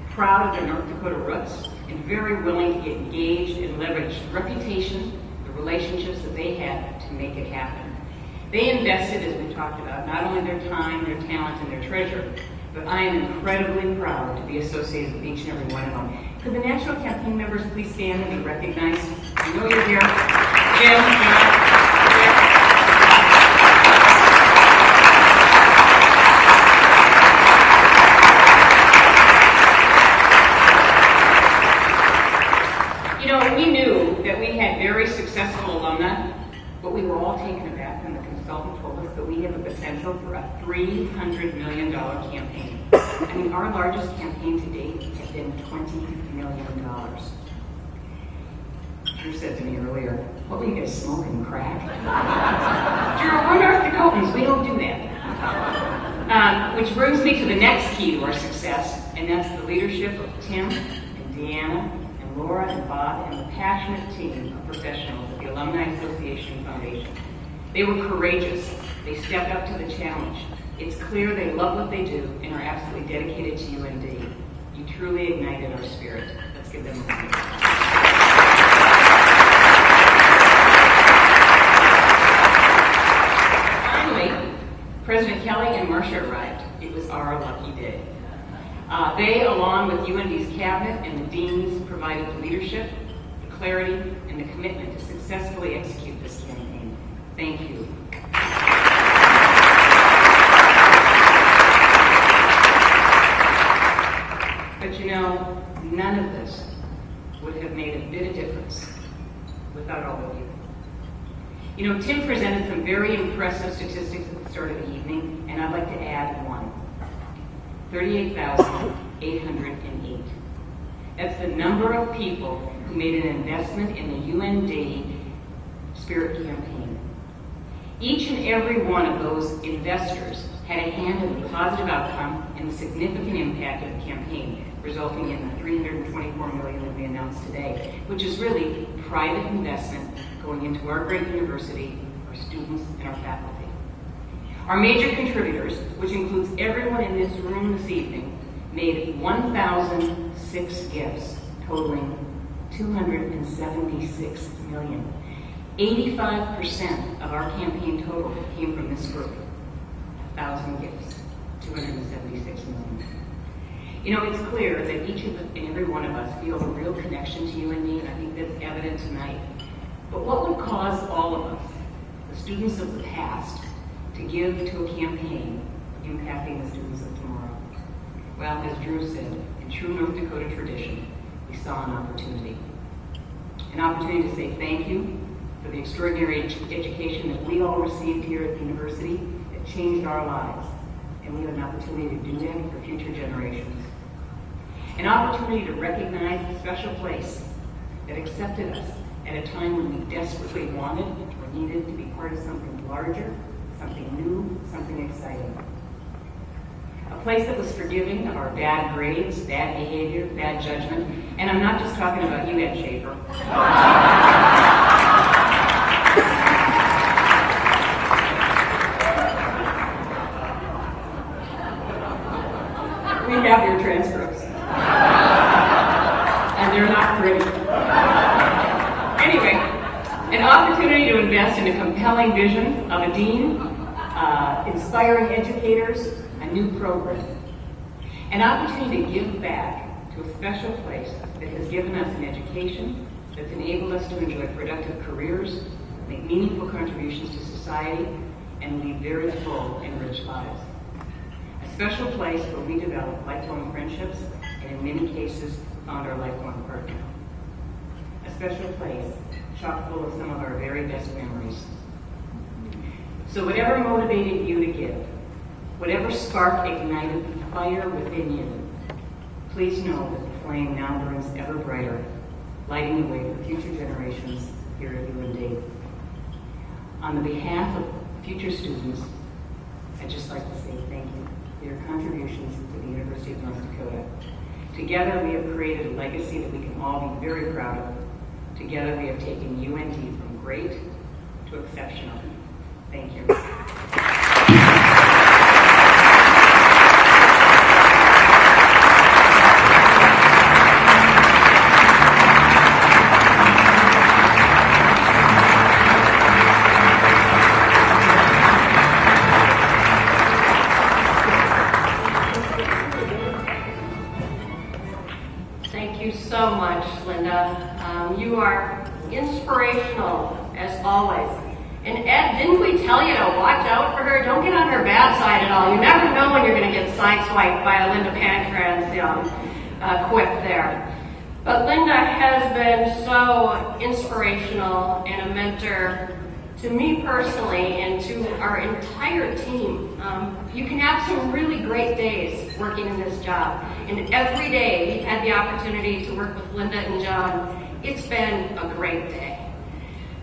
proud of their North Dakota roots, and very willing to get engaged and leverage the reputation, the relationships that they had to make it happen. They invested, as we talked about, not only their time, their talent, and their treasure, but I am incredibly proud to be associated with each and every one of them. Could the National Campaign members please stand and be recognized? I know you're here. Jim, John, we knew that we had very successful alumni, but we were all taken aback when the consultant told us that we have the potential for a $300 million campaign. I mean, our largest campaign to date has been $20 million. Drew said to me earlier, what were you guys smoking, crack? Drew, we're North Dakotans, we don't do that. Which brings me to the next key to our success, and that's the leadership of Tim and Deanna, Laura and Bob, and the passionate team of professionals at the Alumni Association Foundation. They were courageous. They stepped up to the challenge. It's clear they love what they do and are absolutely dedicated to UND. You truly ignited our spirit. Let's give them a round. Finally, President Kelly and Marcia arrived. It was our lucky day. They, along with UND's cabinet and the deans, provided the leadership, the clarity, and the commitment to successfully execute this campaign. Thank you. But you know, none of this would have made a bit of difference without all of you. You know, Tim presented some very impressive statistics at the start of the evening, and I'd like to add one. 38,808. That's the number of people who made an investment in the UND Spirit Campaign. Each and every one of those investors had a hand in the positive outcome and the significant impact of the campaign, resulting in the $324 million that we announced today, which is really private investment going into our great university, our students, and our faculty. Our major contributors, which includes everyone in this room this evening, made 1,006 gifts, totaling $276 million. 85% of our campaign total came from this group. 1,000 gifts, $276 million. You know, it's clear that each and every one of us feels a real connection to UND, and I think that's evident tonight. But what would cause all of us, the students of the past, to give to a campaign impacting the students of tomorrow? Well, as Drew said, in true North Dakota tradition, we saw an opportunity. An opportunity to say thank you for the extraordinary education that we all received here at the university that changed our lives. And we have an opportunity to do that for future generations. An opportunity to recognize the special place that accepted us at a time when we desperately wanted or needed to be part of something larger, something new, something exciting. A place that was forgiving of our bad grades, bad behavior, bad judgment. And I'm not just talking about you, Ed Schaefer. We have your transcripts. And they're not pretty. Anyway, an opportunity to invest in a compelling vision of a dean, inspiring educators, a new program. An opportunity to give back to a special place that has given us an education, that's enabled us to enjoy productive careers, make meaningful contributions to society, and lead very full and rich lives. A special place where we develop lifelong friendships and in many cases found our lifelong partner. A special place chock full of some of our very best memories. So whatever motivated you to give, whatever spark ignited the fire within you, please know that the flame now burns ever brighter, lighting the way for future generations here at UND. On the behalf of future students, I'd just like to say thank you for your contributions to the University of North Dakota. Together we have created a legacy that we can all be very proud of. Together we have taken UND from great to exceptional. Thank you. Thank you so much, Linda. You are inspirational, as always. And Ed, didn't we tell you to watch out for her? Don't get on her bad side at all. You never know when you're going to get sideswiped by a Linda Pancratz quip there. But Linda has been so inspirational and a mentor to me personally and to our entire team. You can have some really great days working in this job. And every day we've had the opportunity to work with Linda and John. It's been a great day.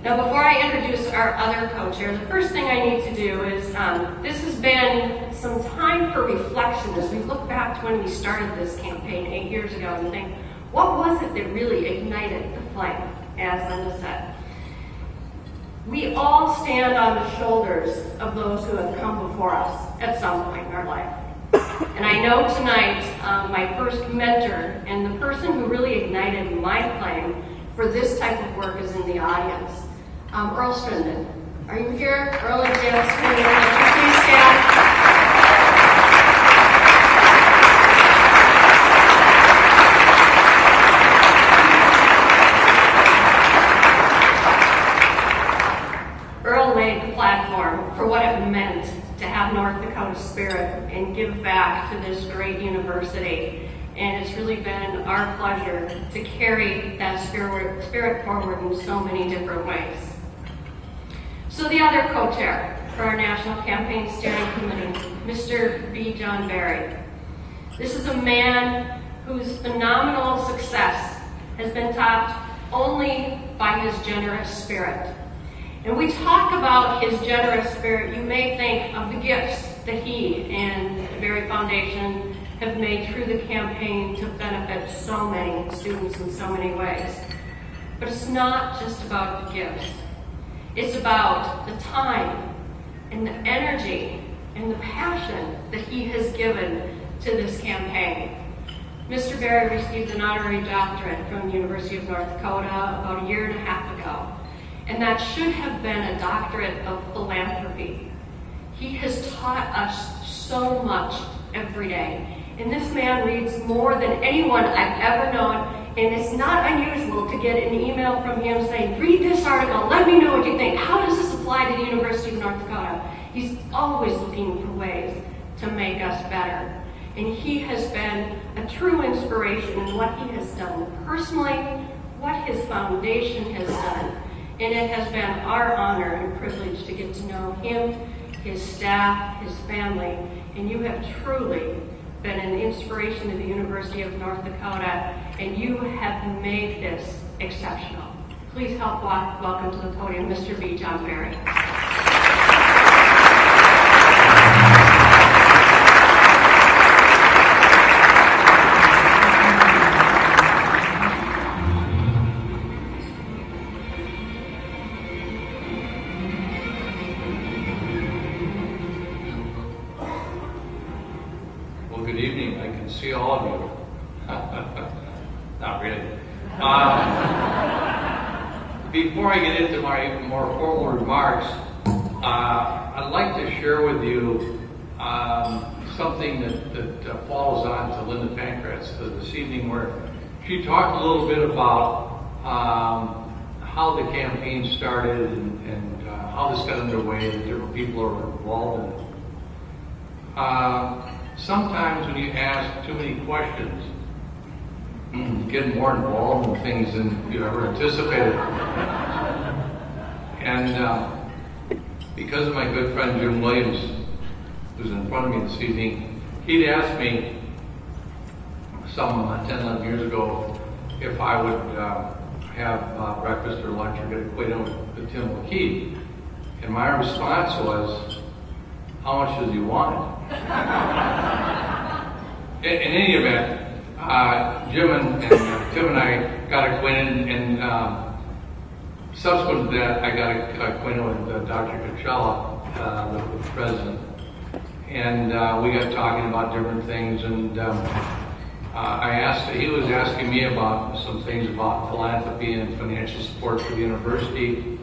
Now, before I introduce our other co-chair, the first thing I need to do is, this has been some time for reflection as we look back to when we started this campaign 8 years ago and think, what was it that really ignited the flame, as Linda said? We all stand on the shoulders of those who have come before us at some point in our life. And I know tonight, my first mentor and the person who really ignited my flame for this type of work is in the audience. Earl Strinden. Are you here? Earl and James Strinden, please stand. Earl laid the platform for what it meant to have North Dakota Spirit and give back to this great university. And it's really been our pleasure to carry that spirit forward in so many different ways. So the other co-chair for our National Campaign Steering Committee, Mr. B. John Barry. This is a man whose phenomenal success has been topped only by his generous spirit. And we talk about his generous spirit, you may think of the gifts that he and the Barry Foundation have made through the campaign to benefit so many students in so many ways. But it's not just about the gifts. It's about the time and the energy and the passion that he has given to this campaign. Mr. Barry received an honorary doctorate from the University of North Dakota about 1.5 years ago. And that should have been a doctorate of philanthropy. He has taught us so much every day. And this man reads more than anyone I've ever known. And it's not unusual to get an email from him saying, read this article, let me know what you think. How does this apply to the University of North Dakota? He's always looking for ways to make us better. And he has been a true inspiration in what he has done personally, what his foundation has done. And it has been our honor and privilege to get to know him, his staff, his family, and you have truly been an inspiration to the University of North Dakota, and you have made this exceptional. Please help welcome to the podium Mr. B. John Barry. See all of you. Not really. Before I get into my more formal remarks, share with you something that falls on to Linda Pancratz this evening, where she talked a little bit about how the campaign started and how this got underway, the different people who were involved in it. Sometimes when you ask too many questions, you get more involved in things than you ever anticipated. And because of my good friend Jim Williams, who's in front of me this evening, he'd asked me some 10, 11 years ago if I would have breakfast or lunch or get acquainted with Tim O'Keefe. And my response was, how much does he want? In any event, Jim and Tim and I got acquainted, and subsequent to that, I got acquainted with Dr. Coachella, the president. And we got talking about different things, and he was asking me about some things about philanthropy and financial support for the university.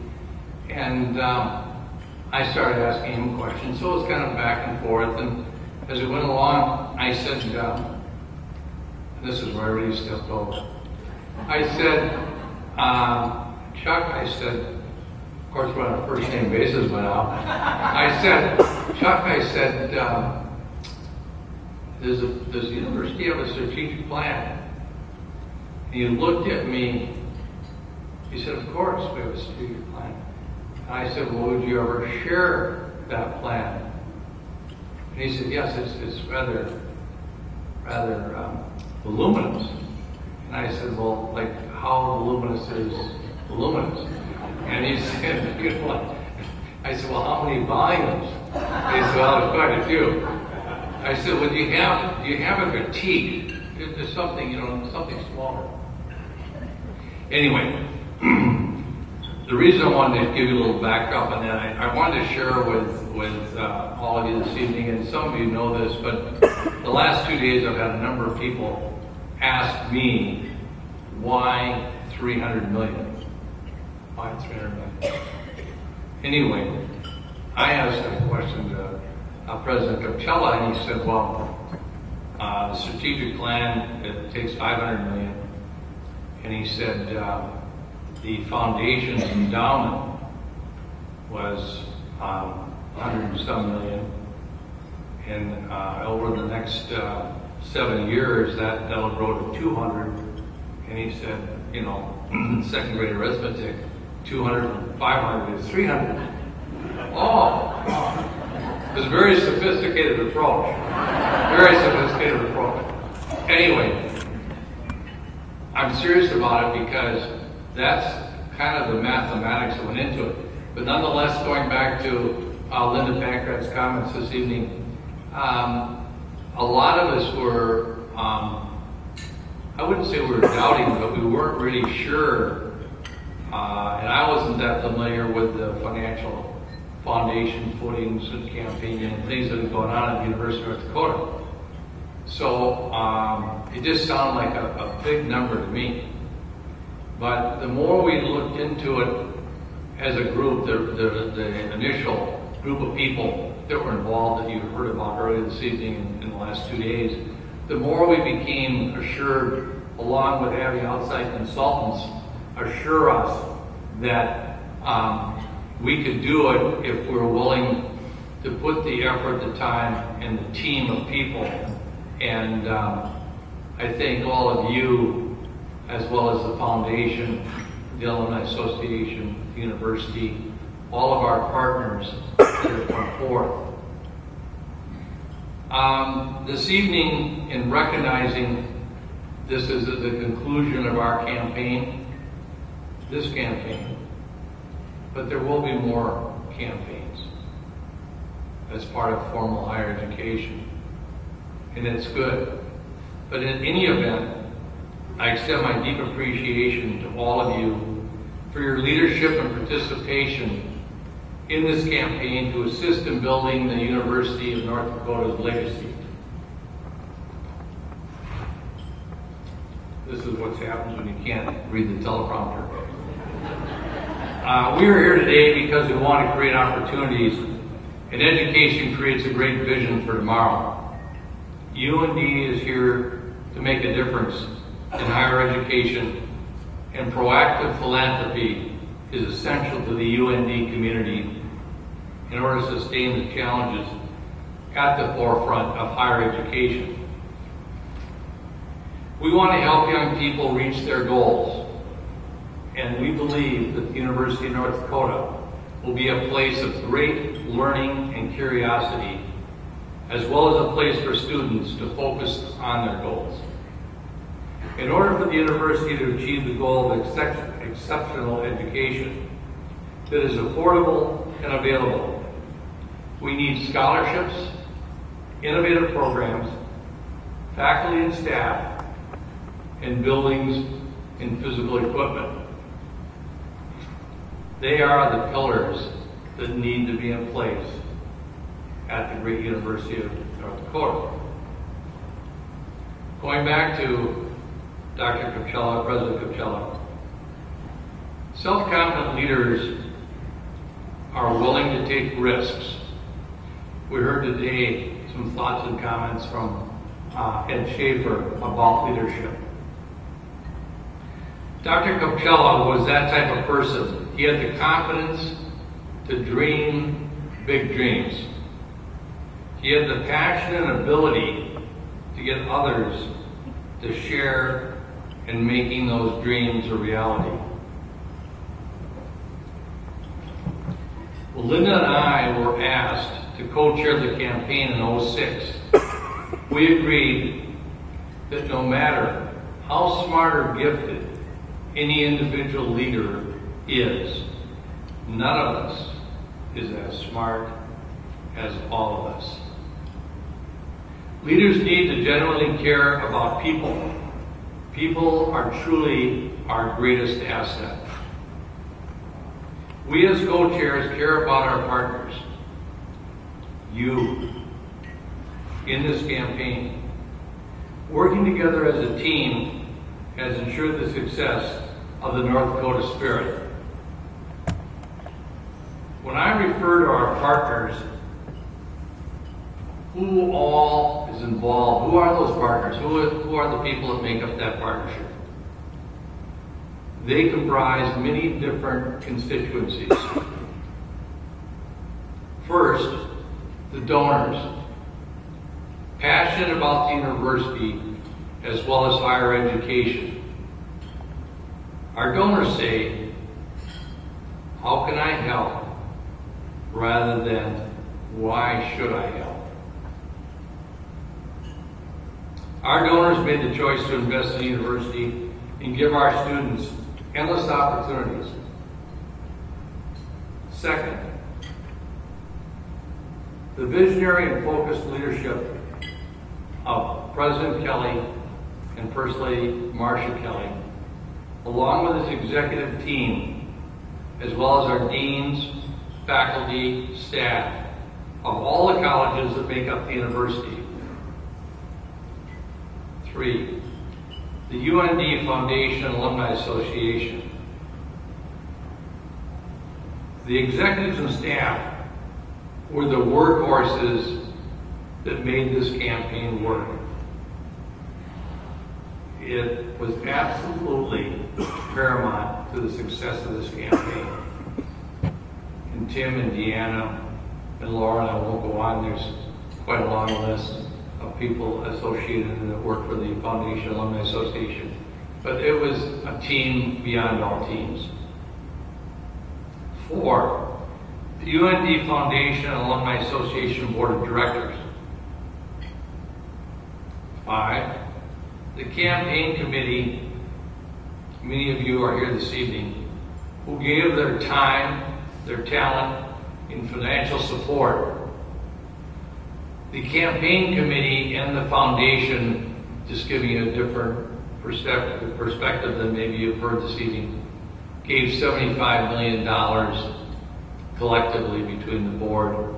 And I started asking him questions, so it was kind of back and forth. And as we went along, I said, this is where I really stepped over. I said, Chuck, I said, of course we're on a first name basis by now. I said, Chuck, I said, does the university have a strategic plan? And he looked at me, he said, of course we have a strategic plan. And I said, well, would you ever share that plan? And he said, yes, it's rather voluminous. And I said, well, like how voluminous is voluminous? And he said, you know what? I said, well, how many volumes? He said, well, quite a few. I said, well, do you have a critique? There's something, something smaller. Anyway, the reason I wanted to give you a little backdrop on that, I wanted to share with all of you this evening, and some of you know this, but the last 2 days I've had a number of people ask me, why 300 million? Why 300 million? Anyway, I asked a question to President Coachella, and he said, well, the strategic plan, it takes 500 million. And he said the foundation's endowment was 100 and some million. And over the next 7 years, that'll grow to 200. And he said, second grade arithmetic, 200 and 500 is 300. Oh! It was a very sophisticated approach. Very sophisticated approach. Anyway, I'm serious about it because that's kind of the mathematics that went into it. But nonetheless, going back to Linda Pankratz's comments this evening, a lot of us were, I wouldn't say we were doubting, but we weren't really sure. And I wasn't that familiar with the financial foundation footings and campaign and things that are going on at the University of North Dakota. So it just sounded like a big number to me. But the more we looked into it as a group, the initial group of people that were involved that you heard about earlier this evening in the last 2 days, the more we became assured, along with having outside consultants assure us that we could do it if we were willing to put the effort, the time, and the team of people. And I thank all of you, as well as the foundation, the Alumni Association, the university, all of our partners that have come forth. This evening, in recognizing this is the conclusion of our campaign, this campaign, but there will be more campaigns as part of formal higher education, and it's good. But in any event, I extend my deep appreciation to all of you for your leadership and participation in this campaign to assist in building the University of North Dakota's legacy. This is what happens when you can't read the teleprompter. We are here today because we want to create opportunities And education creates a great vision for tomorrow. UND is here to make a difference in higher education, and proactive philanthropy is essential to the UND community in order to sustain the challenges at the forefront of higher education. We want to help young people reach their goals, and we believe that the University of North Dakota will be a place of great learning and curiosity, as well as a place for students to focus on their goals. In order for the university to achieve the goal of exceptional education that is affordable and available, we need scholarships, innovative programs, faculty and staff, and buildings and physical equipment. They are the pillars that need to be in place at the great University of North Dakota. Going back to Dr. Capella, President Capella, self-confident leaders are willing to take risks. We heard today some thoughts and comments from Ed Schaefer about leadership. Dr. Capella was that type of person. He had the confidence to dream big dreams. He had the passion and ability to get others to share in making those dreams a reality. Well, Linda and I were asked to co-chair the campaign in '06. We agreed that no matter how smart or gifted any individual leader is, none of us is as smart as all of us. Leaders need to genuinely care about people. People are truly our greatest asset. We as co-chairs care about our partners, you, in this campaign. Working together as a team has ensured the success of the North Dakota Spirit. When I refer to our partners, who all is involved? Who are those partners? Who are the people that make up that partnership? They comprise many different constituencies. First, the donors, passionate about the university as well as higher education. Our donors say, how can I help? Rather than, why should I help? Our donors made the choice to invest in the university and give our students endless opportunities. Second, the visionary and focused leadership of President Kelly and First Lady Marcia Kelly, along with his executive team, as well as our deans, faculty, staff of all the colleges that make up the university. 3, the UND Foundation Alumni Association. The executives and staff were the workhorses that made this campaign work. It was absolutely paramount to the success of this campaign. And Tim and Deanna and Loren, I won't go on, there's quite a long list of people associated and that work for the Foundation Alumni Association. But it was a team beyond all teams. 4, the UND Foundation Alumni Association Board of Directors. 5, the campaign committee, many of you are here this evening, who gave their time, their talent, and financial support. The campaign committee and the foundation, just giving you a different perspective than maybe you've heard this evening, gave $75 million collectively between the board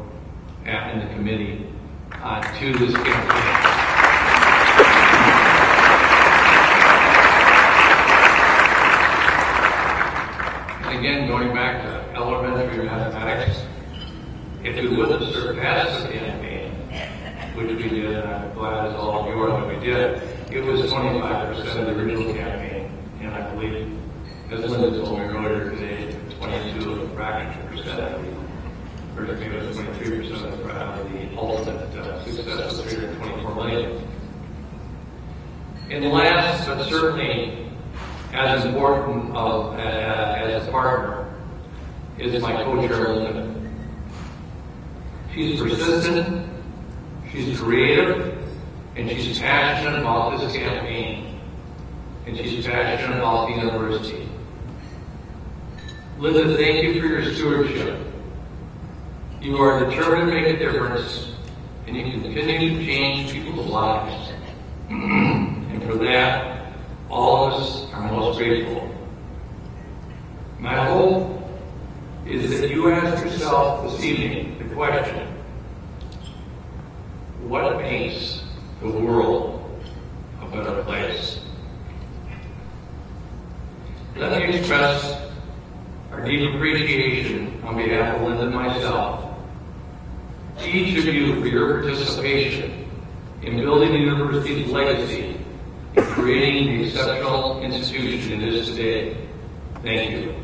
and the committee to this campaign. And again, going back to elementary mathematics, if if we would have surpassed the campaign, which we did, and I'm glad as all of you are that we did, it was 25% of the original campaign. And I believe, as Linda told me earlier today, 22 of the fraction percent, or maybe it was 23% of the ultimate success of 324 million. And last, but certainly as important as a partner, is my co-chair, Linda. She's persistent, she's creative, and she's passionate about this campaign, and she's passionate about the university. Linda, thank you for your stewardship. You are determined to make a difference, and you continue to change people's lives. And for that, all of us are most grateful. My hope is that you ask yourself this evening the question, what makes the world a better place? Let me express our deep appreciation on behalf of Linda and myself to each of you for your participation in building the university's legacy and creating the exceptional institution it is today. Thank you.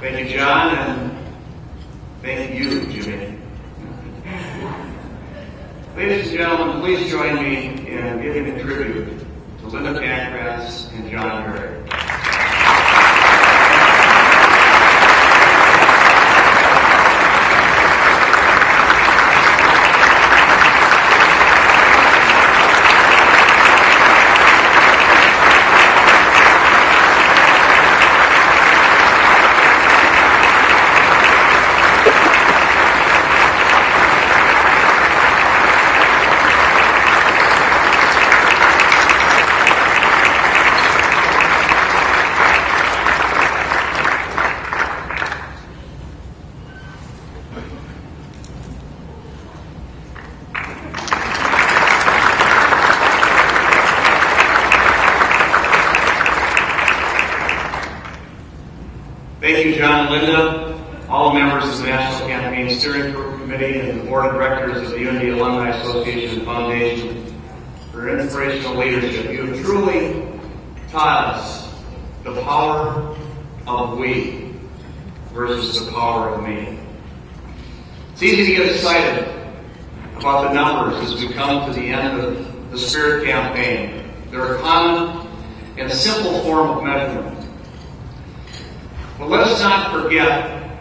Thank you, John, and thank you, Jimmy. Ladies and gentlemen, please join me in giving a tribute to Linda Pancratz and John Gray. Thank you, John and Linda, all members of the National Campaign Steering Committee and the Board of Directors of the UND Alumni Association and Foundation for your inspirational leadership. You have truly taught us the power of we versus the power of me. It's easy to get excited about the numbers as we come to the end of the Spirit Campaign. They're a common and simple form of measurement. But let us not forget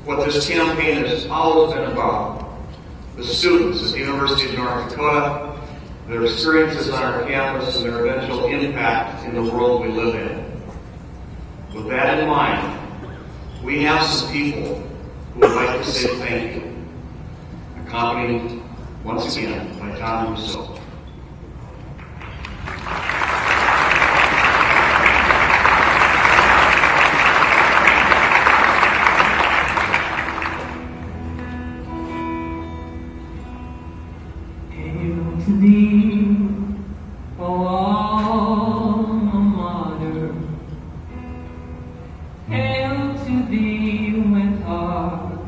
what this campaign has always been about. The students at the University of North Dakota, their experiences on our campus, and their eventual impact in the world we live in. With that in mind, we have some people who would like to say thank you, accompanied once again by Tom Rousseau. To thee, O alma mater, hail to thee with heart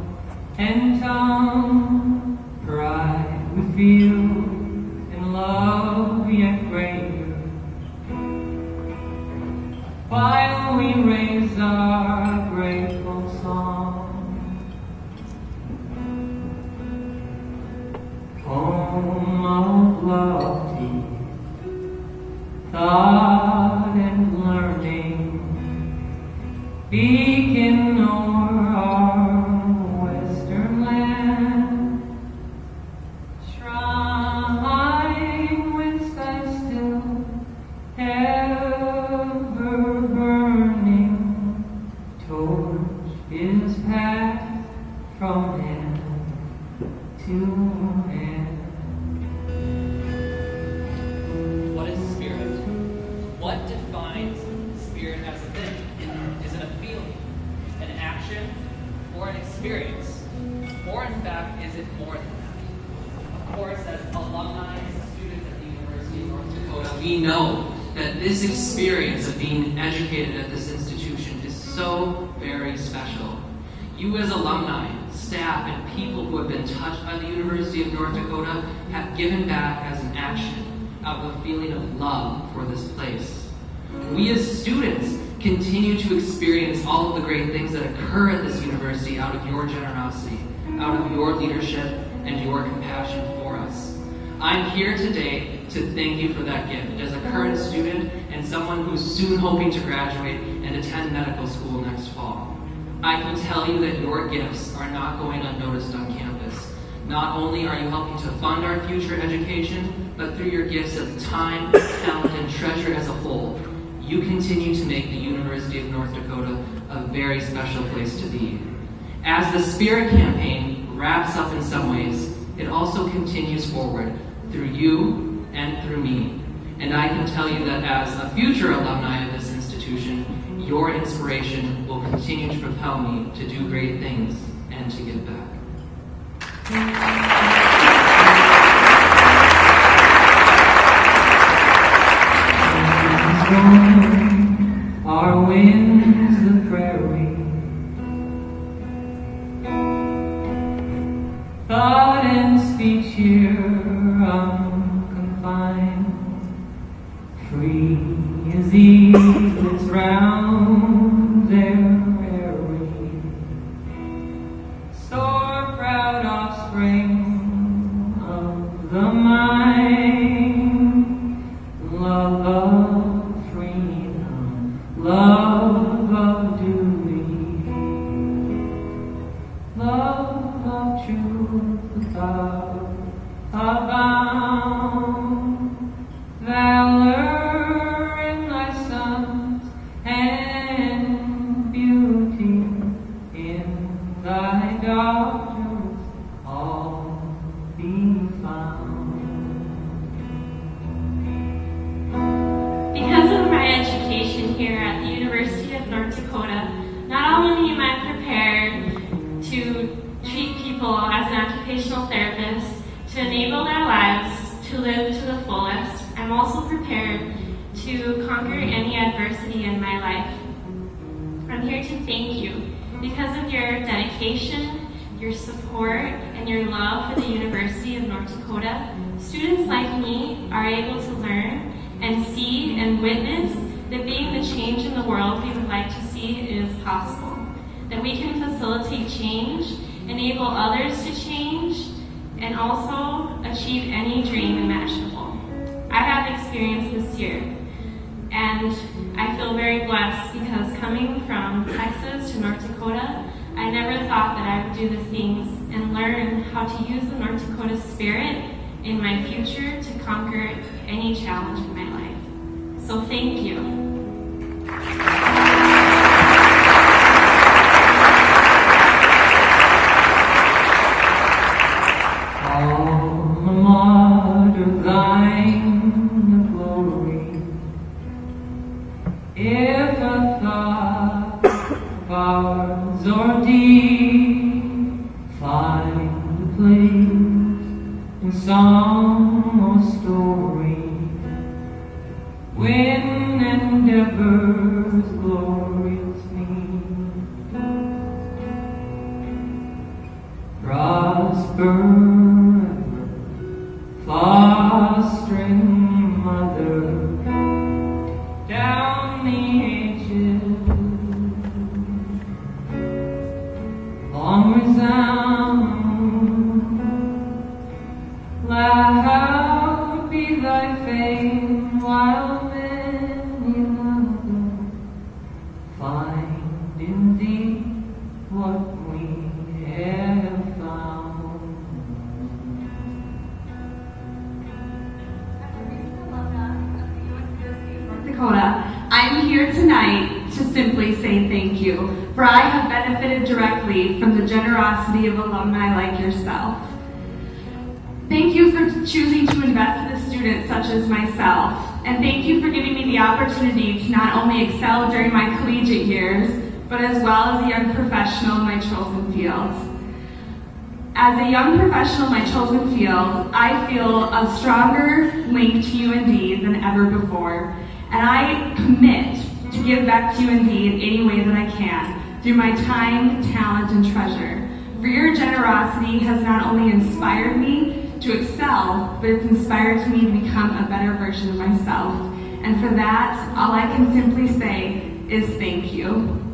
and tongue, pride we feel, and love yet greater, while we raise our grateful song. Home of lofty thought and learning, beacon o'er our western land, shrine whence thy still ever burning torch is passed from hand to hand. What is spirit? What alumni and students at the University of North Dakota, we know that this experience of being educated at this institution is so very special. You as alumni, staff, and people who have been touched by the University of North Dakota have given back as an action out of a feeling of love for this place. We as students continue to experience all of the great things that occur at this university out of your generosity, out of your leadership, and your compassion for us. I'm here today to thank you for that gift as a current student and someone who's soon hoping to graduate and attend medical school next fall. I can tell you that your gifts are not going unnoticed on campus. Not only are you helping to fund our future education, but through your gifts of time, talent, and treasure as a whole, you continue to make the University of North Dakota a very special place to be. As the Spirit Campaign wraps up in some ways, it also continues forward through you and through me. And I can tell you that as a future alumni of this institution, your inspiration will continue to propel me to do great things and to give back. Our winds the prairie, thought and speech here unconfined, free as eaglets round their airy, soar proud offspring of the mind, love of freedom, love of duty, love of truth without a bound, valor in thy sons and beauty in thy daughters all be found. Because of my education here at the University of North Dakota, not only am I prepared to treat people as an occupational therapist, to enable their lives to live to the fullest, I'm also prepared to conquer any adversity in my life. I'm here to thank you because of your dedication, your support, and your love for the University of North Dakota. Students like me are able to learn and see and witness that being the change in the world we would like to see is possible. That we can facilitate change, enable others to change, and also achieve any dream imaginable. I have experienced this year, and I feel very blessed because coming from Texas to North Dakota, I never thought that I would do the things and learn how to use the North Dakota spirit in my future to conquer any challenge in my life. So thank you. Alma mater, thine the glory. If a thought of ours or deed find a place in song or story, when endeavor's glorious mean, prosper fostering mother down the ages, long resound, loud be thy fame, while many another find in thee what we have found. I'm here tonight to simply say thank you, for I have benefited directly from the generosity of alumni like yourself. Thank you for choosing to invest in a student such as myself, and thank you for giving me the opportunity to not only excel during my collegiate years, but as well as a young professional in my chosen field. As a young professional in my chosen field, I feel a stronger link to UND than ever before, and I commit to give back to UND in any way that I can, through my time, talent, and treasure. For your generosity has not only inspired me to excel, but it's inspired me to become a better version of myself. And for that, all I can simply say is thank you.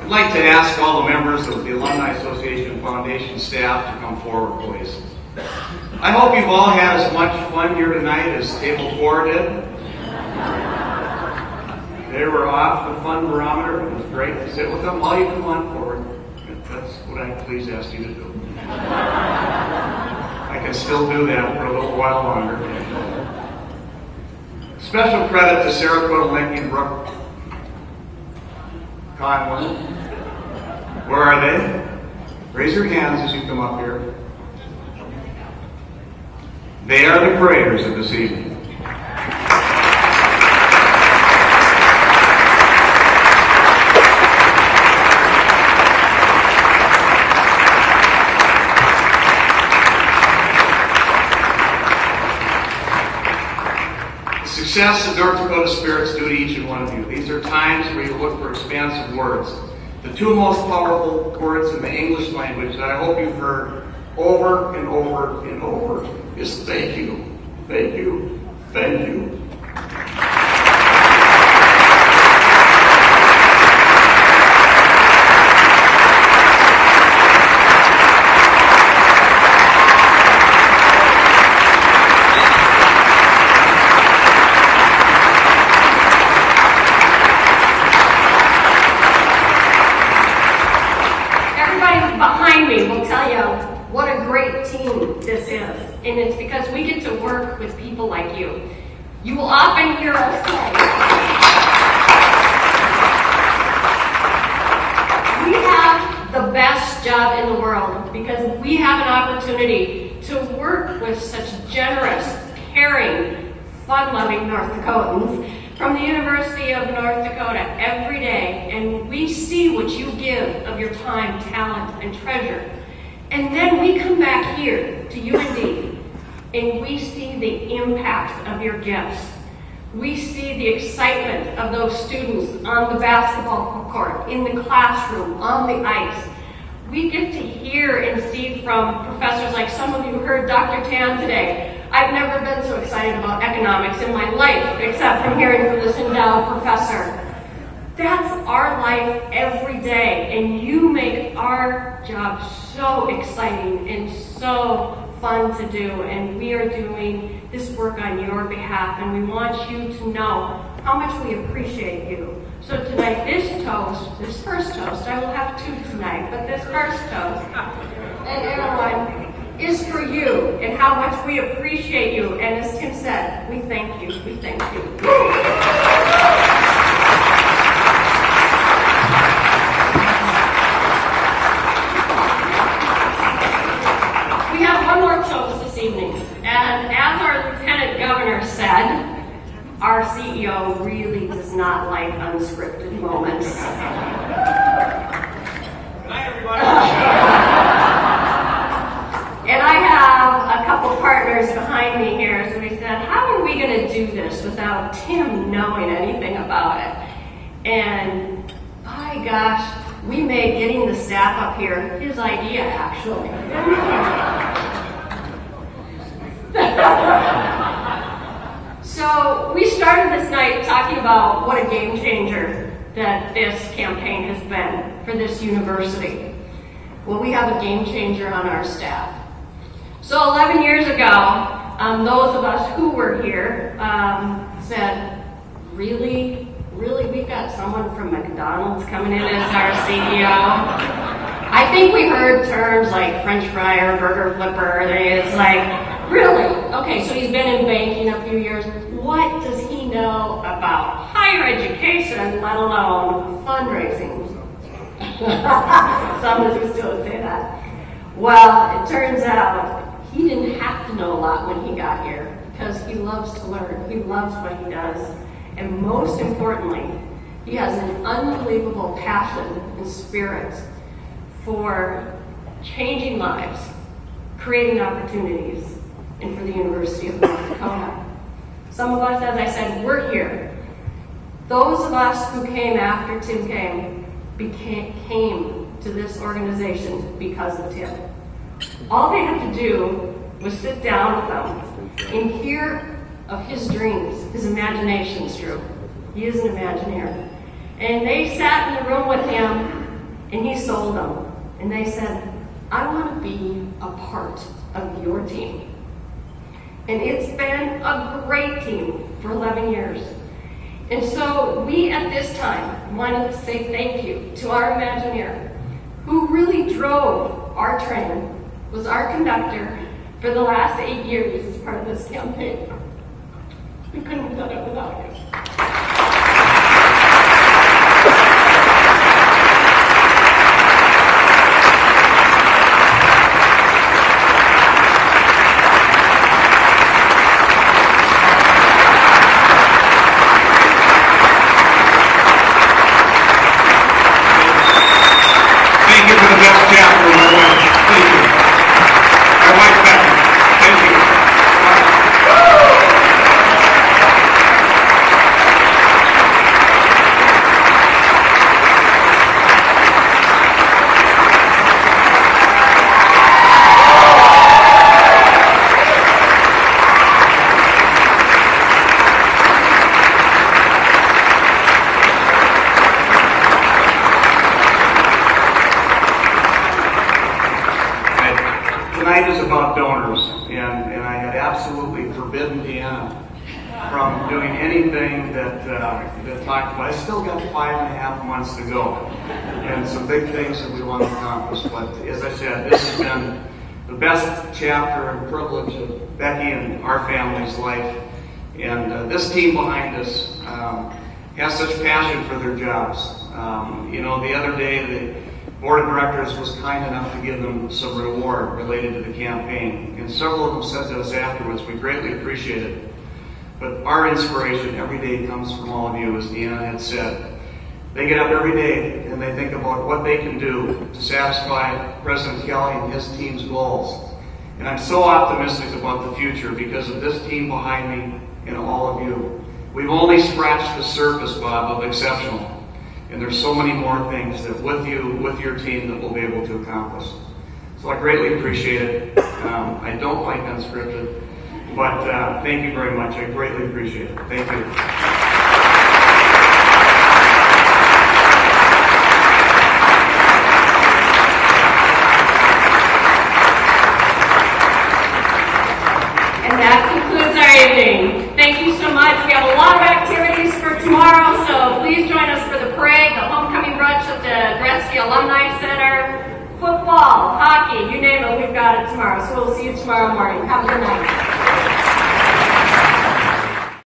I'd like to ask all the members of the Alumni Association Foundation staff to come forward, please. I hope you've all had as much fun here tonight as Table 4 did. They were off the fun barometer. It was great to sit with them. Well, you come on forward. That's what I please ask you to do. I can still do that for a little while longer. Special credit to Sarah Coudle-King and Brooke Conlon. Where are they? Raise your hands as you come up here. They are the curators of this evening. success that North Dakota Spirit's due to each and one of you. These are times where you look for expansive words. The two most powerful words in the English language that I hope you've heard over and over and over is thank you, thank you, thank you. And it's because we get to work with people like you. You will often hear us say, we have the best job in the world because we have an opportunity to work with such generous, caring, fun-loving North Dakotans from the University of North Dakota every day, and we see what you give of your time, talent, and treasure. And then we come back here to UND and we see the impact of your gifts. We see the excitement of those students on the basketball court, in the classroom, on the ice. We get to hear and see from professors like some of you heard Dr. Tan today. I've never been so excited about economics in my life, except from hearing from this endowed professor. That's our life every day, and you make our job so exciting and so fun to do, and we are doing this work on your behalf, and we want you to know how much we appreciate you. So tonight, this first toast, I will have two tonight, but this first toast, and everyone, is for you and how much we appreciate you, and as Tim said, we thank you, we thank you. And as our Lieutenant Governor said, our CEO really does not like unscripted moments. Good night, everybody. And I have a couple partners behind me here, so we said, how are we going to do this without Tim knowing anything about it? And by gosh, we made getting the staff up here his idea, actually. So we started this night talking about what a game changer that this campaign has been for this university. Well, we have a game changer on our staff. So 11 years ago, those of us who were here said, really, we've got someone from McDonald's coming in as our CEO? I think we heard terms like French fryer, burger flipper, it's like, really? Okay, so he's been in banking a few years. What does he know about higher education, let alone fundraising? Some of you still would say that. Well, it turns out he didn't have to know a lot when he got here because he loves to learn. He loves what he does. And most importantly, he has an unbelievable passion and spirit for changing lives, creating opportunities, and for the University of North Dakota. Some of us, as I said, we're here. Those of us who came after Tim came to this organization because of Tim. All they had to do was sit down with them and hear of his dreams, his imaginations, Drew. He is an Imagineer. And they sat in the room with him and he sold them. And they said, I want to be a part of your team. And it's been a great team for 11 years. And so we at this time wanted to say thank you to our Imagineer, who really drove our train, was our conductor for the last 8 years as part of this campaign. We couldn't have done it without you. Thank you for the best chapter, my wife. Thank you. My wife, Becky. Thank you. I had absolutely forbidden Deanna from doing anything that talked about. I still got 5.5 months to go, and some big things that we want to accomplish. But as I said, this has been the best chapter and privilege of Becky and our family's life. And this team behind us has such passion for their jobs. The other day, the board of directors was kind enough to give them some reward related to the campaign. And several of them said to us afterwards, we greatly appreciate it. But our inspiration every day comes from all of you, as Deanna had said. They get up every day and they think about what they can do to satisfy President Kelly and his team's goals. And I'm so optimistic about the future because of this team behind me and all of you. We've only scratched the surface, Bob, of exceptional. And there's so many more things that with you, with your team, that we'll be able to accomplish. So I greatly appreciate it. I don't like unscripted, but thank you very much. I greatly appreciate it. Thank you. And that concludes our evening. Thank you so much. We have a lot of activities for tomorrow, so please join us for the parade, the homecoming brunch at the Gretzky Alumni Center, football, hockey, you name it, we've got it tomorrow. So we'll see you tomorrow morning. Have a good night.